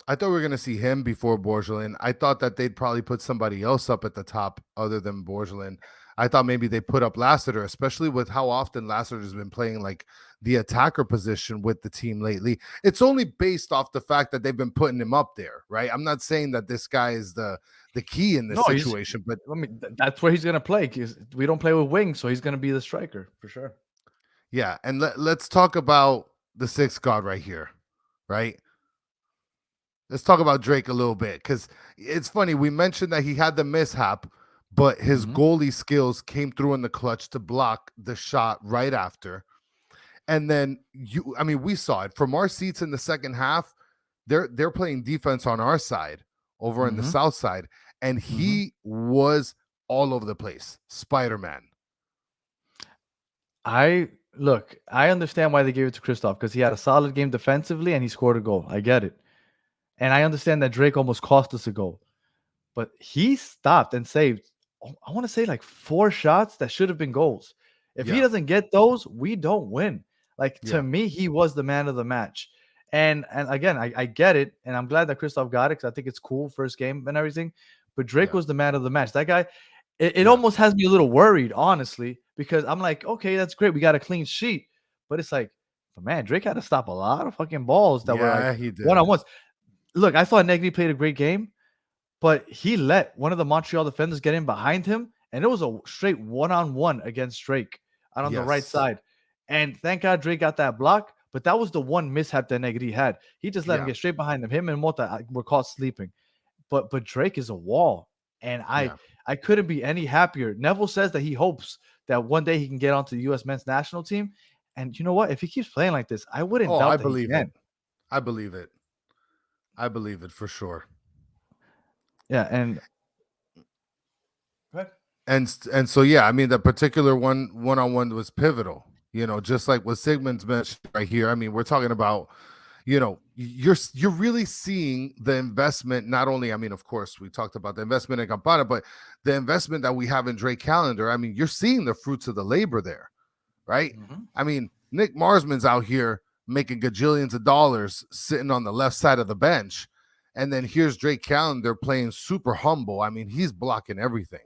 him before Borgelin. I thought that they'd probably put somebody else up at the top other than Borgelin. I thought maybe they put up Lassiter, especially with how often Lassiter has been playing like the attacker position with the team lately. It's only based off the fact that they've been putting him up there, right? I'm not saying that this guy is the key in this situation, but I mean, that's where he's going to play. We don't play with wings, so he's going to be the striker for sure. Yeah, and let's talk about the sixth guard right here, right? Let's talk about Drake a little bit because it's funny. We mentioned that he had the mishap, but his goalie skills came through in the clutch to block the shot right after. And then we saw it from our seats in the second half. They're playing defense on our side over in the south side, and he was all over the place. Spider-Man. I understand why they gave it to Krivstov because he had a solid game defensively and he scored a goal. I get it. And I understand that Drake almost cost us a goal. But he stopped and saved, I want to say, like 4 shots that should have been goals. If he doesn't get those, we don't win. Like, to me, he was the man of the match. And again, I get it. And I'm glad that Krivstov got it because I think it's cool, first game and everything. But Drake was the man of the match. That guy, it almost has me a little worried, honestly, because I'm like, okay, that's great. We got a clean sheet. But it's like, but man, Drake had to stop a lot of fucking balls that were like he did. one-on-ones. Look, I thought Negri played a great game, but he let one of the Montreal defenders get in behind him, and it was a straight one-on-one against Drake out on the right side. And thank God Drake got that block, but that was the one mishap that Negri had. He just let him get straight behind him. Him and Mota were caught sleeping. But Drake is a wall, and I couldn't be any happier. Neville says that he hopes that one day he can get onto the U.S. men's national team. And you know what? If he keeps playing like this, I wouldn't doubt that he can. I believe it. I believe it for sure. Yeah, and so yeah, I mean, the particular one-on-one was pivotal. You know, just like what Sigmund's mentioned right here. I mean, we're talking about, you know, you're really seeing the investment. Not only, I mean, of course, we talked about the investment in Campana, but the investment that we have in Drake Callender. I mean, you're seeing the fruits of the labor there, right? I mean, Nick Marsman's out here making gajillions of dollars sitting on the left side of the bench. And then here's Drake Callender playing super humble. I mean, he's blocking everything.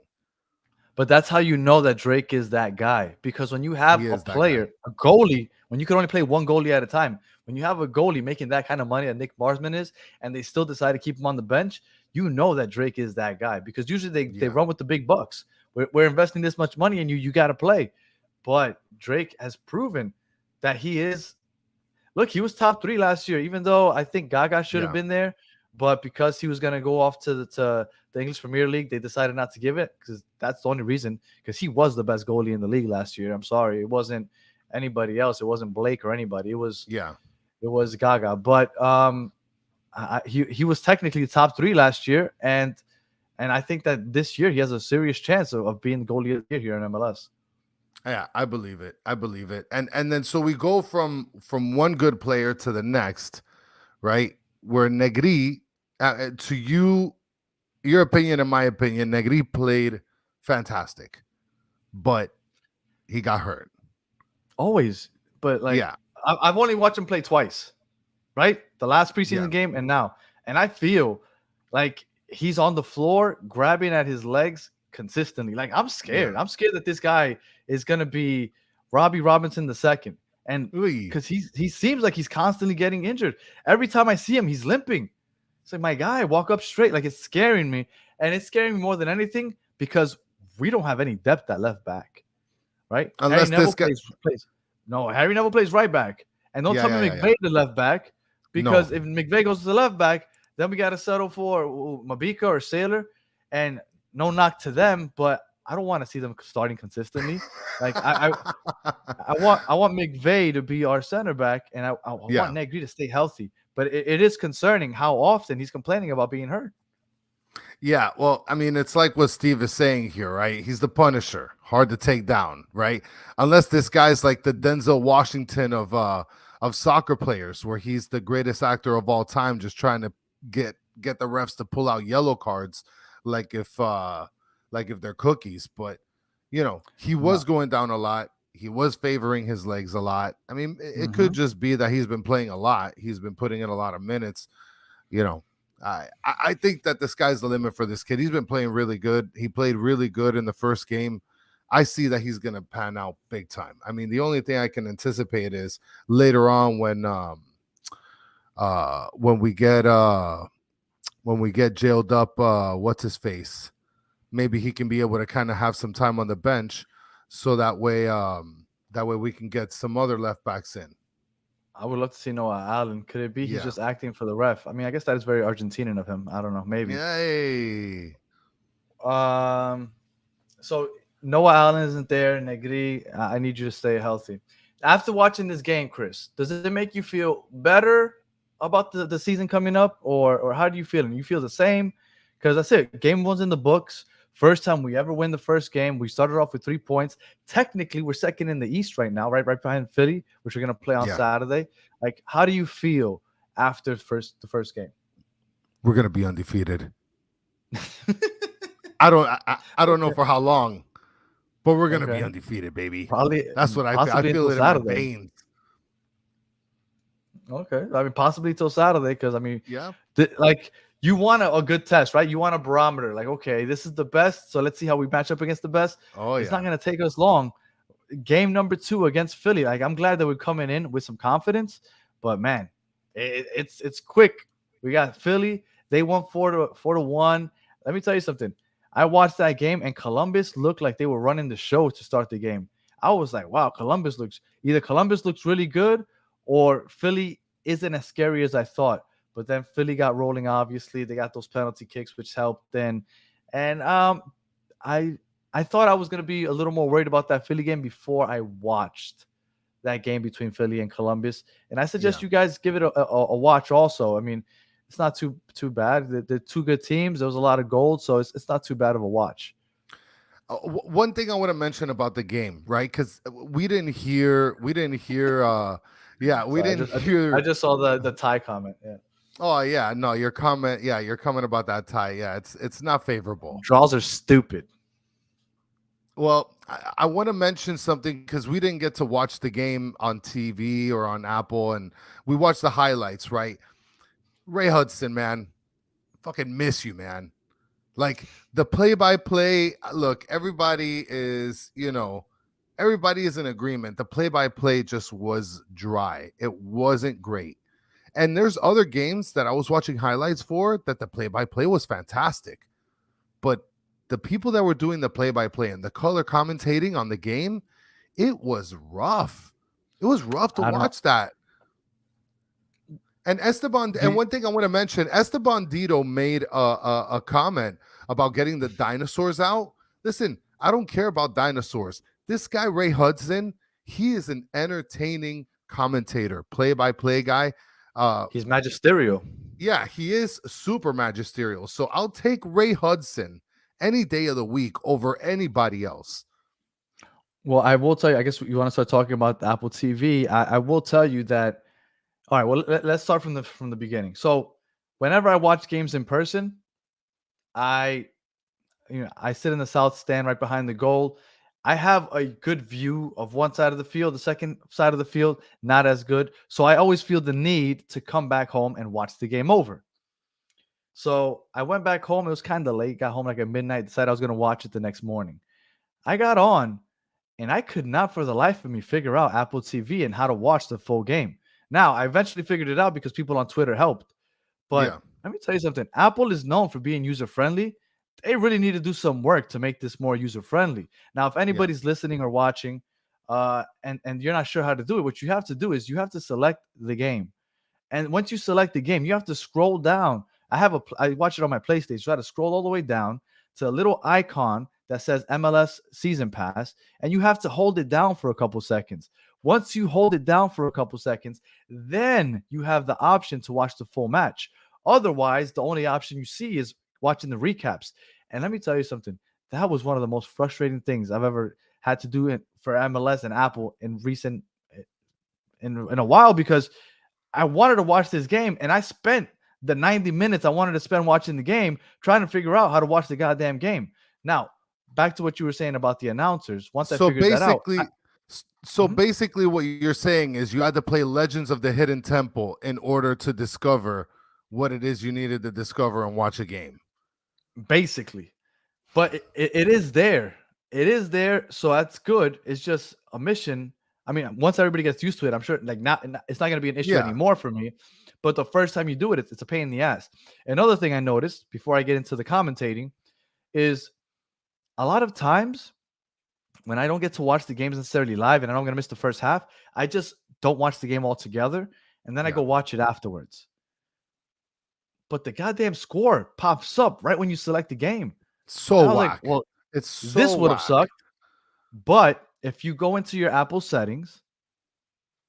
But that's how you know that Drake is that guy. Because when you have a player, a goalie, when you can only play one goalie at a time, when you have a goalie making that kind of money that Nick Marsman is, and they still decide to keep him on the bench, you know that Drake is that guy. Because usually they run with the big bucks. We're investing this much money, and you got to play. But Drake has proven that he is. Look, he was top 3 last year, even though I think Gaga should have been there. But because he was going to go off to the English Premier League, they decided not to give it, because that's the only reason, because he was the best goalie in the league last year. I'm sorry. It wasn't anybody else. It wasn't Blake or anybody. It was Gaga. But he was technically top 3 last year. And I think that this year he has a serious chance of being the goalie of the year here in MLS. Yeah, I believe it. I believe it. And then so we go from one good player to the next, right? Where Negri, to you, your opinion and my opinion, Negri played fantastic, but he got hurt. Always. But I've only watched him play twice, right? The last preseason game and now. And I feel like he's on the floor grabbing at his legs consistently. Like, I'm scared. I'm scared that this guy is going to be Robbie Robinson II. And because he seems like he's constantly getting injured. Every time I see him, he's limping. It's like, my guy, walk up straight. Like, it's scaring me. And it's scaring me more than anything because we don't have any depth at left back, right? Unless Harry this guy plays. No, Harry Neville plays right back. And don't tell me McVay the left back, because if McVay goes to the left back, then we got to settle for Mabika or Sailor. And no knock to them, but I don't want to see them starting consistently. Like, I want McVay to be our center back, and I want Negri to stay healthy. But it is concerning how often he's complaining about being hurt. Yeah, well, I mean, it's like what Steve is saying here, right? He's the Punisher, hard to take down, right? Unless this guy's like the Denzel Washington of soccer players, where he's the greatest actor of all time, just trying to get the refs to pull out yellow cards, like if they're cookies. But you know, he was going down a lot. He was favoring his legs a lot. I mean, it could just be that he's been playing a lot. He's been putting in a lot of minutes. You know, I think that the sky's the limit for this kid. He's been playing really good. He played really good in the first game. I see that he's going to pan out big time. I mean, the only thing I can anticipate is later on when we get jailed up, what's his face? Maybe he can be able to kind of have some time on the bench, so that way we can get some other left backs in. I would love to see Noah Allen. Could it be he's just acting for the ref? I mean, I guess that is very Argentinian of him. I don't know. Maybe. Yay. So Noah Allen isn't there. Negri, I need you to stay healthy. After watching this game, Chris, does it make you feel better about the season coming up, or how do you feel? And you feel the same? Because that's it. Game 1's in the books. First time we ever win the first game. We started off with 3 points. Technically, we're second in the East right now, right behind Philly, which we're going to play on Saturday. Like, how do you feel after the first game? We're going to be undefeated. I don't know for how long, but we're going to be undefeated, baby. Probably. That's what I feel it in my veins. Okay. I mean, possibly till Saturday, because, I mean, you want a good test, right? You want a barometer. Like, okay, this is the best, so let's see how we match up against the best. Oh, It's yeah. not going to take us long. Game number 2 against Philly. Like, I'm glad that we're coming in with some confidence, but man, it's quick. We got Philly. They won 4-1. Let me tell you something. I watched that game, and Columbus looked like they were running the show to start the game. I was like, wow, Columbus looks really good, or Philly isn't as scary as I thought. But then Philly got rolling. Obviously, they got those penalty kicks, which helped. Then, and I thought I was gonna be a little more worried about that Philly game before I watched that game between Philly and Columbus. And I suggest you guys give it a watch. Also, I mean, it's not too bad. They're two good teams. There was a lot of gold, so it's not too bad of a watch. One thing I want to mention about the game, right? Because we didn't hear. Yeah, we didn't hear. I just saw the tie comment. Yeah. Oh yeah, no, your comment. Yeah, your comment about that tie. Yeah, it's not favorable. Draws are stupid. Well, I want to mention something because we didn't get to watch the game on TV or on Apple, and we watched the highlights, right? Ray Hudson, man, fucking miss you, man. Like the play-by-play, look, everybody is in agreement. The play-by-play just was dry. It wasn't great. And there's other games that I was watching highlights for that the play-by-play was fantastic. But the people that were doing the play-by-play and the color commentating on the game, it was rough. It was rough to watch that. And Esteban, and one thing I want to mention, Esteban Dito made a comment about getting the dinosaurs out. Listen, I don't care about dinosaurs. This guy, Ray Hudson, he is an entertaining commentator, play-by-play guy. He's magisterial. Yeah, he is super magisterial. So I'll take Ray Hudson any day of the week over anybody else. Well, I will tell you, I guess you want to start talking about the Apple TV. I will tell you that. All right, well, let's start from the beginning. So whenever I watch games in person, I sit in the south stand right behind the goal. I have a good view of one side of the field. The second side of the field, not as good. So I always feel the need to come back home and watch the game over. So I went back home. It was kind of late. Got home like at midnight. Decided I was going to watch it the next morning. I got on, and I could not for the life of me figure out Apple TV and how to watch the full game. Now, I eventually figured it out because people on Twitter helped. But let me tell you something. Apple is known for being user-friendly. They really need to do some work to make this more user-friendly. Now, if anybody's listening or watching and you're not sure how to do it, what you have to do is you have to select the game. And once you select the game, you have to scroll down. I watch it on my PlayStation. So I had to scroll all the way down to a little icon that says MLS Season Pass, and you have to hold it down for a couple seconds. Once you hold it down for a couple seconds, then you have the option to watch the full match. Otherwise, the only option you see is watching the recaps. And let me tell you something. That was one of the most frustrating things I've ever had to do for MLS and Apple in a while, because I wanted to watch this game, and I spent the 90 minutes I wanted to spend watching the game trying to figure out how to watch the goddamn game. Now, back to what you were saying about the announcers. Once I figured that out. Basically what you're saying is you had to play Legends of the Hidden Temple in order to discover what it is you needed to discover and watch a game. Basically. But it is there. It is there, so that's good. It's just a mission. I mean, once everybody gets used to it, I'm sure it's not going to be an issue anymore for me. But the first time you do it, it's a pain in the ass. Another thing I noticed before I get into the commentating is a lot of times when I don't get to watch the games necessarily live and I know I'm going to miss the first half, I just don't watch the game altogether, and then I go watch it afterwards. But the goddamn score pops up right when you select the game. So whack. Like, well, this would have sucked. But if you go into your Apple settings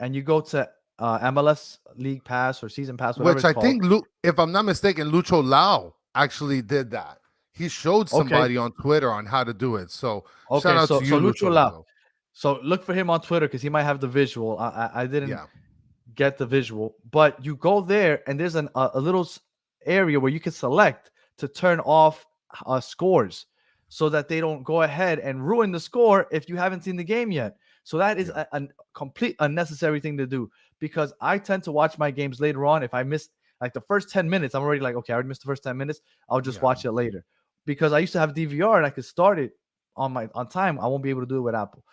and you go to MLS League Pass or Season Pass, whatever which I think, if I'm not mistaken, Lucho Lau actually did that. He showed somebody on Twitter on how to do it. So shout out to you, Lucho Lau. So look for him on Twitter because he might have the visual. I didn't get the visual, but you go there and there's a little area where you can select to turn off scores so that they don't go ahead and ruin the score if you haven't seen the game yet. So that is a complete unnecessary thing to do, because I tend to watch my games later on. If I miss Like the first 10 minutes, I'm already like, okay, I already missed the first 10 minutes. I'll just watch it later. Because I used to have DVR and I could start it on time. I won't be able to do it with Apple.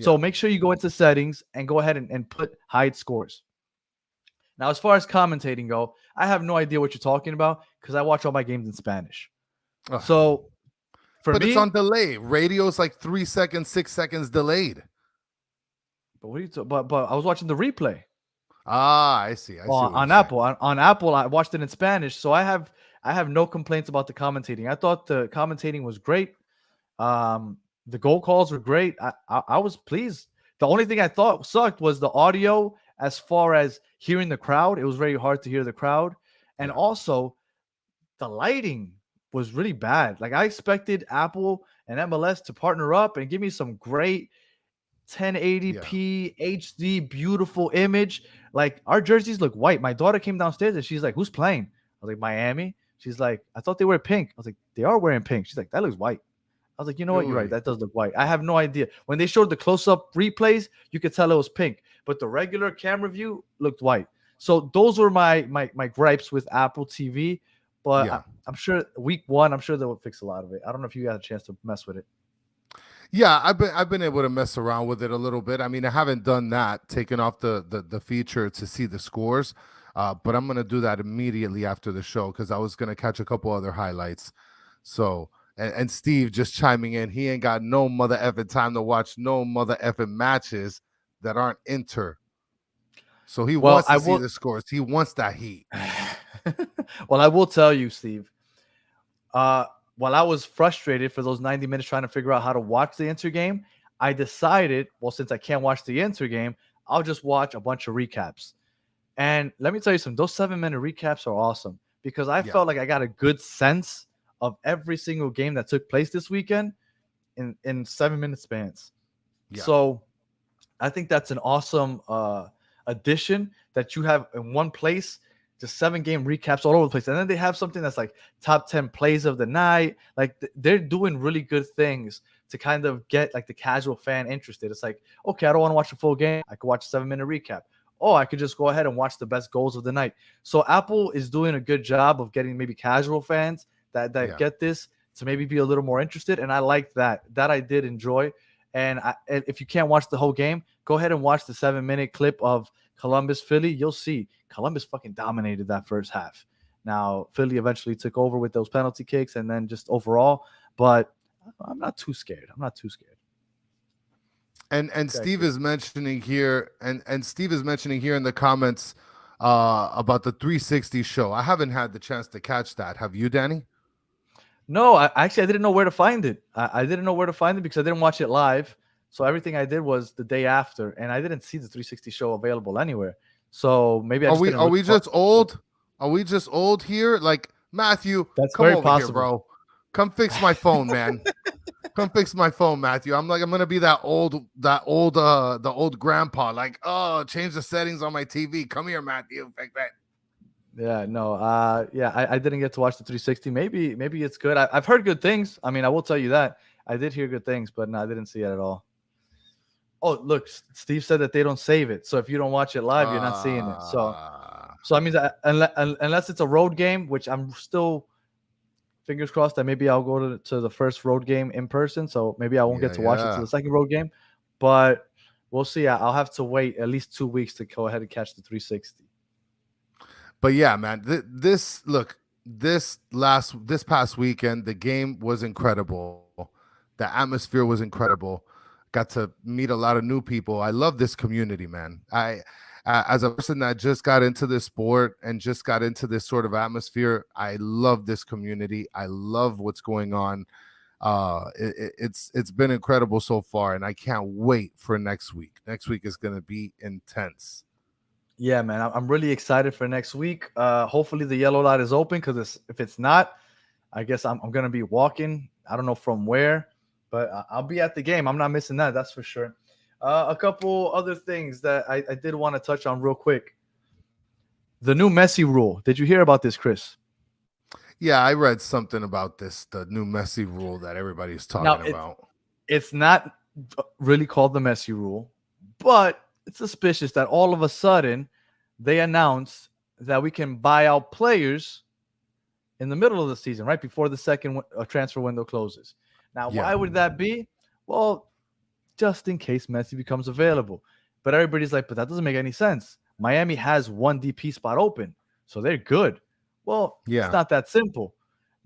So make sure you go into settings and go ahead and put hide scores. Now, as far as commentating go, I have no idea what you're talking about because I watch all my games in Spanish. So but it's on delay. Radio's like 3 seconds, 6 seconds delayed. But what are you but I was watching the replay. I see. On Apple. On Apple, I watched it in Spanish. So I have no complaints about the commentating. I thought the commentating was great. The goal calls were great. I was pleased. The only thing I thought sucked was the audio as far as hearing the crowd. It was very hard to hear the crowd. And also the lighting was really bad. Like I expected Apple and MLS to partner up and give me some great 1080p HD beautiful image. Like our jerseys look white. My daughter came downstairs and she's like, "Who's playing?" I was like, "Miami." She's like, "I thought they were pink." I was like, "They are wearing pink." She's like, "That looks white." I was like, "You know what? You're right. That does look white." I have no idea. When they showed the close-up replays, you could tell it was pink, but the regular camera view looked white. So those were my gripes with Apple TV. But I'm sure week 1, I'm sure they'll fix a lot of it. I don't know if you got a chance to mess with it. Yeah, I've been able to mess around with it a little bit. I mean, I haven't done that, taken off the feature to see the scores, but I'm gonna do that immediately after the show because I was gonna catch a couple other highlights. So and Steve just chiming in, he ain't got no mother effing time to watch no mother effing matches that aren't Inter. So he wants to see the scores. He wants that heat. Well, I will tell you, Steve. While I was frustrated for those 90 minutes trying to figure out how to watch the Inter game, I decided, well, since I can't watch the Inter game, I'll just watch a bunch of recaps. And let me tell you something, those 7-minute recaps are awesome because I felt like I got a good sense of every single game that took place this weekend in 7-minute spans. So I think that's an awesome addition that you have in one place. Just 7-game recaps all over the place. And then they have something that's like top 10 plays of the night. Like they're doing really good things to kind of get like the casual fan interested. It's like, okay, I don't want to watch the full game. I could watch a 7-minute recap. Oh, I could just go ahead and watch the best goals of the night. So Apple is doing a good job of getting maybe casual fans that get this to maybe be a little more interested. And I like that. That I did enjoy. And if you can't watch the whole game, go ahead and watch the 7-minute clip of Columbus Philly. You'll see Columbus fucking dominated that first half. Now Philly eventually took over with those penalty kicks and then just overall, but I'm not too scared. And Steve is mentioning here, and Steve is mentioning here in the comments about the 360 show. I haven't had the chance to catch that. Have you, Danny? No, I didn't know where to find it. I didn't know where to find it because I didn't watch it live. So everything I did was the day after, and I didn't see the 360 show available anywhere. So maybe are we just old? Are we just old here? Like Matthew, come over here, bro. Come fix my phone, man. Come fix my phone, Matthew. I'm gonna be the old grandpa. Like, oh, change the settings on my TV. Come here, Matthew. Fix that. Yeah, no, I didn't get to watch the 360. Maybe it's good. I've heard good things. I mean, I will tell you that I did hear good things, but no, I didn't see it at all. Oh, look, Steve said that they don't save it. So if you don't watch it live, you're not seeing it. So that means that unless it's a road game, which I'm still fingers crossed that maybe I'll go to the first road game in person. So maybe I won't get to watch it to the second road game. But we'll see. I'll have to wait at least 2 weeks to go ahead and catch the 360. But yeah, man, this past weekend, the game was incredible. The atmosphere was incredible. Got to meet a lot of new people. I love this community, man. I, as a person that just got into this sport and just got into this sort of atmosphere, I love this community. I love what's going on. It's been incredible so far, and I can't wait for next week. Next week is going to be intense. Yeah, man, I'm really excited for next week. Hopefully the yellow light is open because if it's not, I guess I'm going to be walking. I don't know from where. But I'll be at the game. I'm not missing that. That's for sure. A couple other things that I did want to touch on real quick. The new Messi rule. Did you hear about this, Chris? Yeah, I read something about this, the new Messi rule that everybody's talking about. It's not really called the Messi rule, but it's suspicious that all of a sudden they announced that we can buy out players in the middle of the season, right before the second transfer window closes. Now, why would that be? Well, just in case Messi becomes available. But everybody's like, but that doesn't make any sense. Miami has one DP spot open, so they're good. Well, it's not that simple.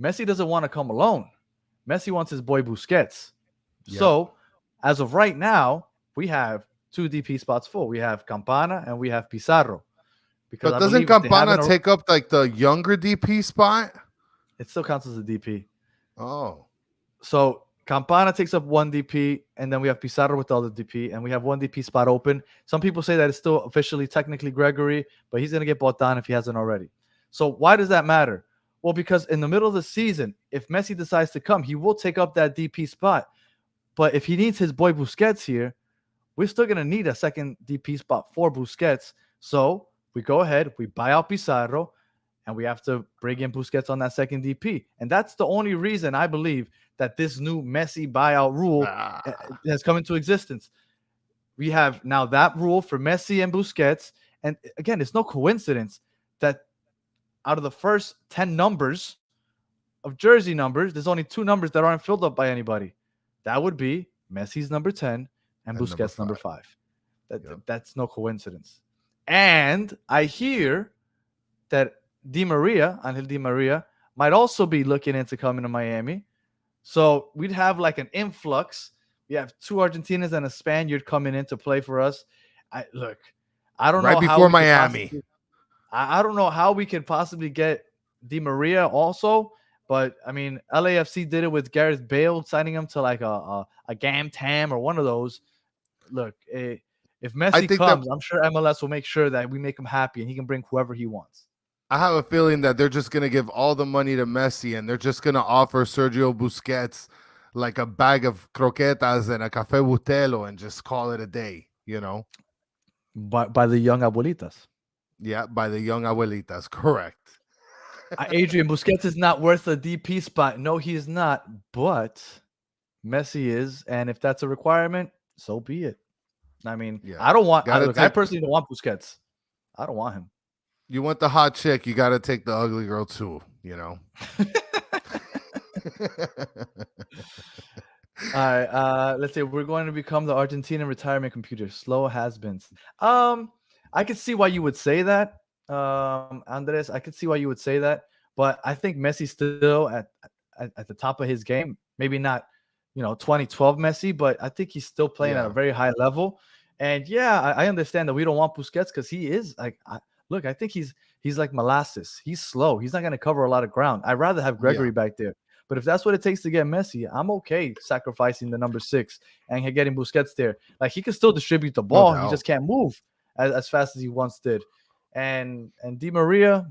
Messi doesn't want to come alone. Messi wants his boy Busquets. So, as of right now, we have 2 DP spots full. We have Campana and we have Pizarro. Because but doesn't Campana take up like the younger DP spot? It still counts as a DP. Oh. So Campana takes up 1 DP, and then we have Pizarro with the other DP, and we have 1 DP spot open. Some people say that it's still officially technically Gregory, but he's going to get bought down if he hasn't already. So why does that matter? Well, because in the middle of the season, if Messi decides to come, he will take up that DP spot. But if he needs his boy Busquets here, we're still going to need a second DP spot for Busquets. So we go ahead, we buy out Pizarro, and we have to bring in Busquets on that second DP. And that's the only reason I believe that this new Messi buyout rule has come into existence. We have now that rule for Messi and Busquets. And again, it's no coincidence that out of the first 10 numbers of jersey numbers, there's only 2 numbers that aren't filled up by anybody. That would be Messi's number 10 and Busquets number 5. That's no coincidence. And I hear that Angel Di Maria, might also be looking into coming to Miami. So we'd have like an influx. We have 2 Argentinians and a Spaniard coming in to play for us. I don't know right before Miami. I don't know how we could possibly get Di Maria also, but I mean, LAFC did it with Gareth Bale, signing him to like a Gam Tam or one of those. Look, if Messi comes, I'm sure MLS will make sure that we make him happy and he can bring whoever he wants. I have a feeling that they're just going to give all the money to Messi and they're just going to offer Sergio Busquets like a bag of croquetas and a café butelo and just call it a day, you know? By the young abuelitas. Yeah, by the young abuelitas. Correct. Adrian, Busquets is not worth a DP spot. No, he is not. But Messi is. And if that's a requirement, so be it. I mean, I don't want. I personally don't want Busquets. I don't want him. You want the hot chick, you got to take the ugly girl too, you know? All right. Let's say we're going to become the Argentinian retirement computer. Slow has-beens. I could see why you would say that, Andres. I could see why you would say that. But I think Messi's still at the top of his game. Maybe not, 2012 Messi, but I think he's still playing at a very high level. And I understand that we don't want Busquets because he is like look, I think he's like molasses. He's slow. He's not going to cover a lot of ground. I'd rather have Gregory back there. But if that's what it takes to get Messi, I'm okay sacrificing the number 6 and getting Busquets there. Like, he can still distribute the ball. He just can't move as fast as he once did. And Di Maria,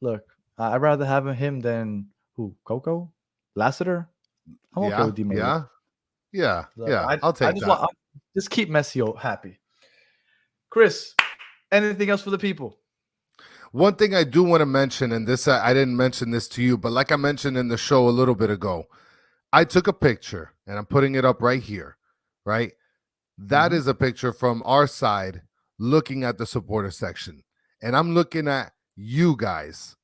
look, I'd rather have him than who? Coco? Lassiter? I'm okay with Di Maria. Yeah. I'll take that. Just keep Messi happy. Chris, anything else for the people? One thing I do want to mention, and this I didn't mention this to you, but like I mentioned in the show a little bit ago, I took a picture, and I'm putting it up right here, right? That is a picture from our side looking at the supporter section. And I'm looking at you guys,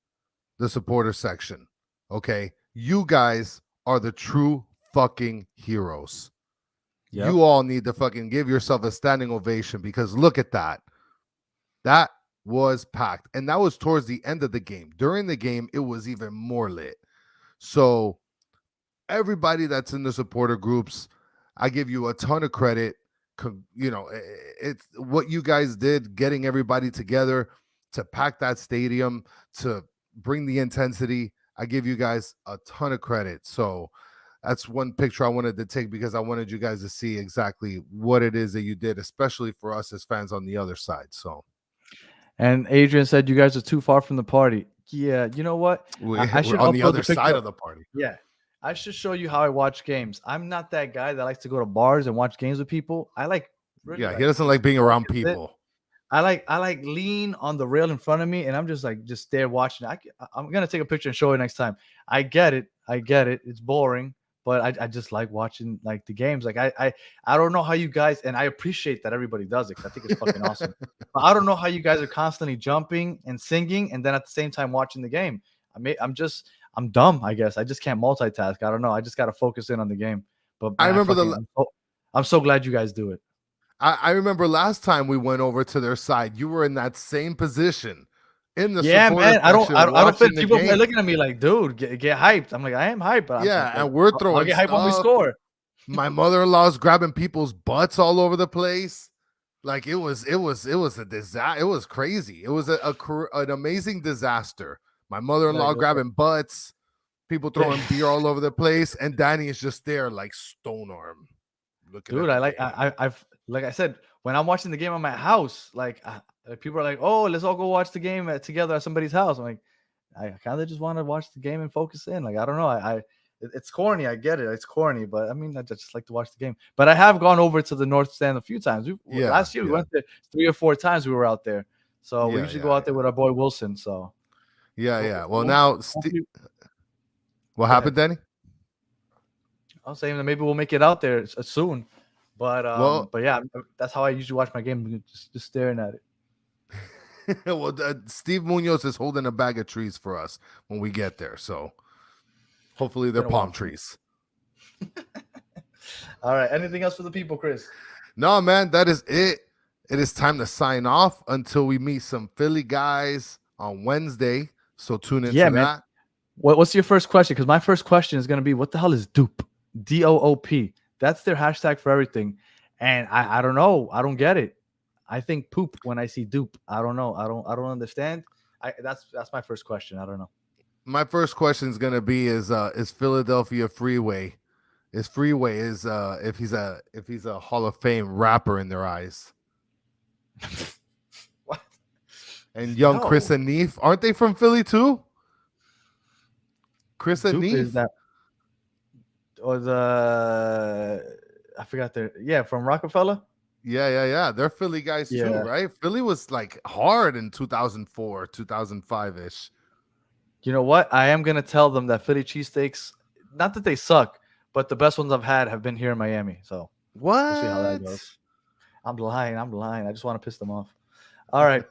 the supporter section, okay? You guys are the true fucking heroes. Yep. You all need to fucking give yourself a standing ovation because look at that. That was packed. And that was towards the end of the game. During the game, it was even more lit. So everybody that's in the supporter groups, I give you a ton of credit. It's what you guys did, getting everybody together to pack that stadium, to bring the intensity. I give you guys a ton of credit. So that's one picture I wanted to take because I wanted you guys to see exactly what it is that you did, especially for us as fans on the other side. So. And Adrian said, you guys are too far from the party. Yeah, you know what? I should on the other side of the party. Yeah, I should show you how I watch games. I'm not that guy that likes to go to bars and watch games with people. He doesn't like being around people. I like lean on the rail in front of me, and I'm just there watching. I'm gonna take a picture and show it next time. I get it. It's boring, but I just like watching like the games. Like I don't know how you guys, and I appreciate that everybody does it because I think it's fucking awesome. But I don't know how you guys are constantly jumping and singing and then at the same time watching the game. I'm dumb, I guess. I just can't multitask. I don't know. I just got to focus in on the game. But I remember I'm so glad you guys do it. I remember last time we went over to their side, you were in that same position in the Yeah, man. I don't fit. People are looking at me like, dude, get hyped. I'm like, I am hyped. But yeah, like, and we're I'll throwing get hyped when we stuff. score. My mother-in-law's grabbing people's butts all over the place. Like it was a disaster. It was crazy. It was an amazing disaster. My mother-in-law grabbing butts, people throwing beer all over the place, and Danny is just there like stone arm. Dude, I've like I said, when I'm watching the game at my house, like people are like, "Oh, let's all go watch the game together at somebody's house." I'm like, I kind of just want to watch the game and focus in. Like I don't know, it's corny. I get it, it's corny, but I mean, I just like to watch the game. But I have gone over to the North Stand a few times. Last year we went there 3 or 4 times. We were out there, so we usually go out there with our boy Wilson. So Well, now what happened, Danny? I was saying that maybe we'll make it out there soon. But yeah, that's how I usually watch my game, just staring at it. Well, Steve Munoz is holding a bag of trees for us when we get there, so hopefully they're palm trees. All right. Anything else for the people, Chris? No, man, that is it. It is time to sign off until we meet some Philly guys on Wednesday. So tune into that. What's your first question? Because my first question is going to be, what the hell is Doop? DOOP. That's their hashtag for everything. And I don't know. I don't get it. I think poop when I see Doop. I don't know. I don't understand. That's my first question. I don't know. My first question is going to be is Philadelphia Freeway if he's a Hall of Fame rapper in their eyes. What? And young Chris and Neef, aren't they from Philly too? Chris and Neef? Is that or I forgot from Rockefeller? Yeah. They're Philly guys too, right? Philly was like hard in 2004, 2005-ish. You know what? I am gonna tell them that Philly cheesesteaks, not that they suck, but the best ones I've had have been here in Miami. So we'll see how that goes. I'm lying. I just want to piss them off. All right.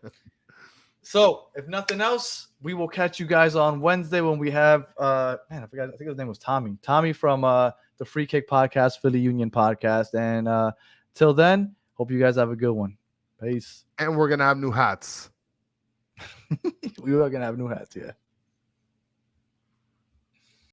So if nothing else, we will catch you guys on Wednesday when we have I forgot. I think his name was Tommy. Tommy from the Free Kick Podcast, Philly Union Podcast. And till then, hope you guys have a good one. Peace. And we're gonna have new hats. We are gonna have new hats, yeah.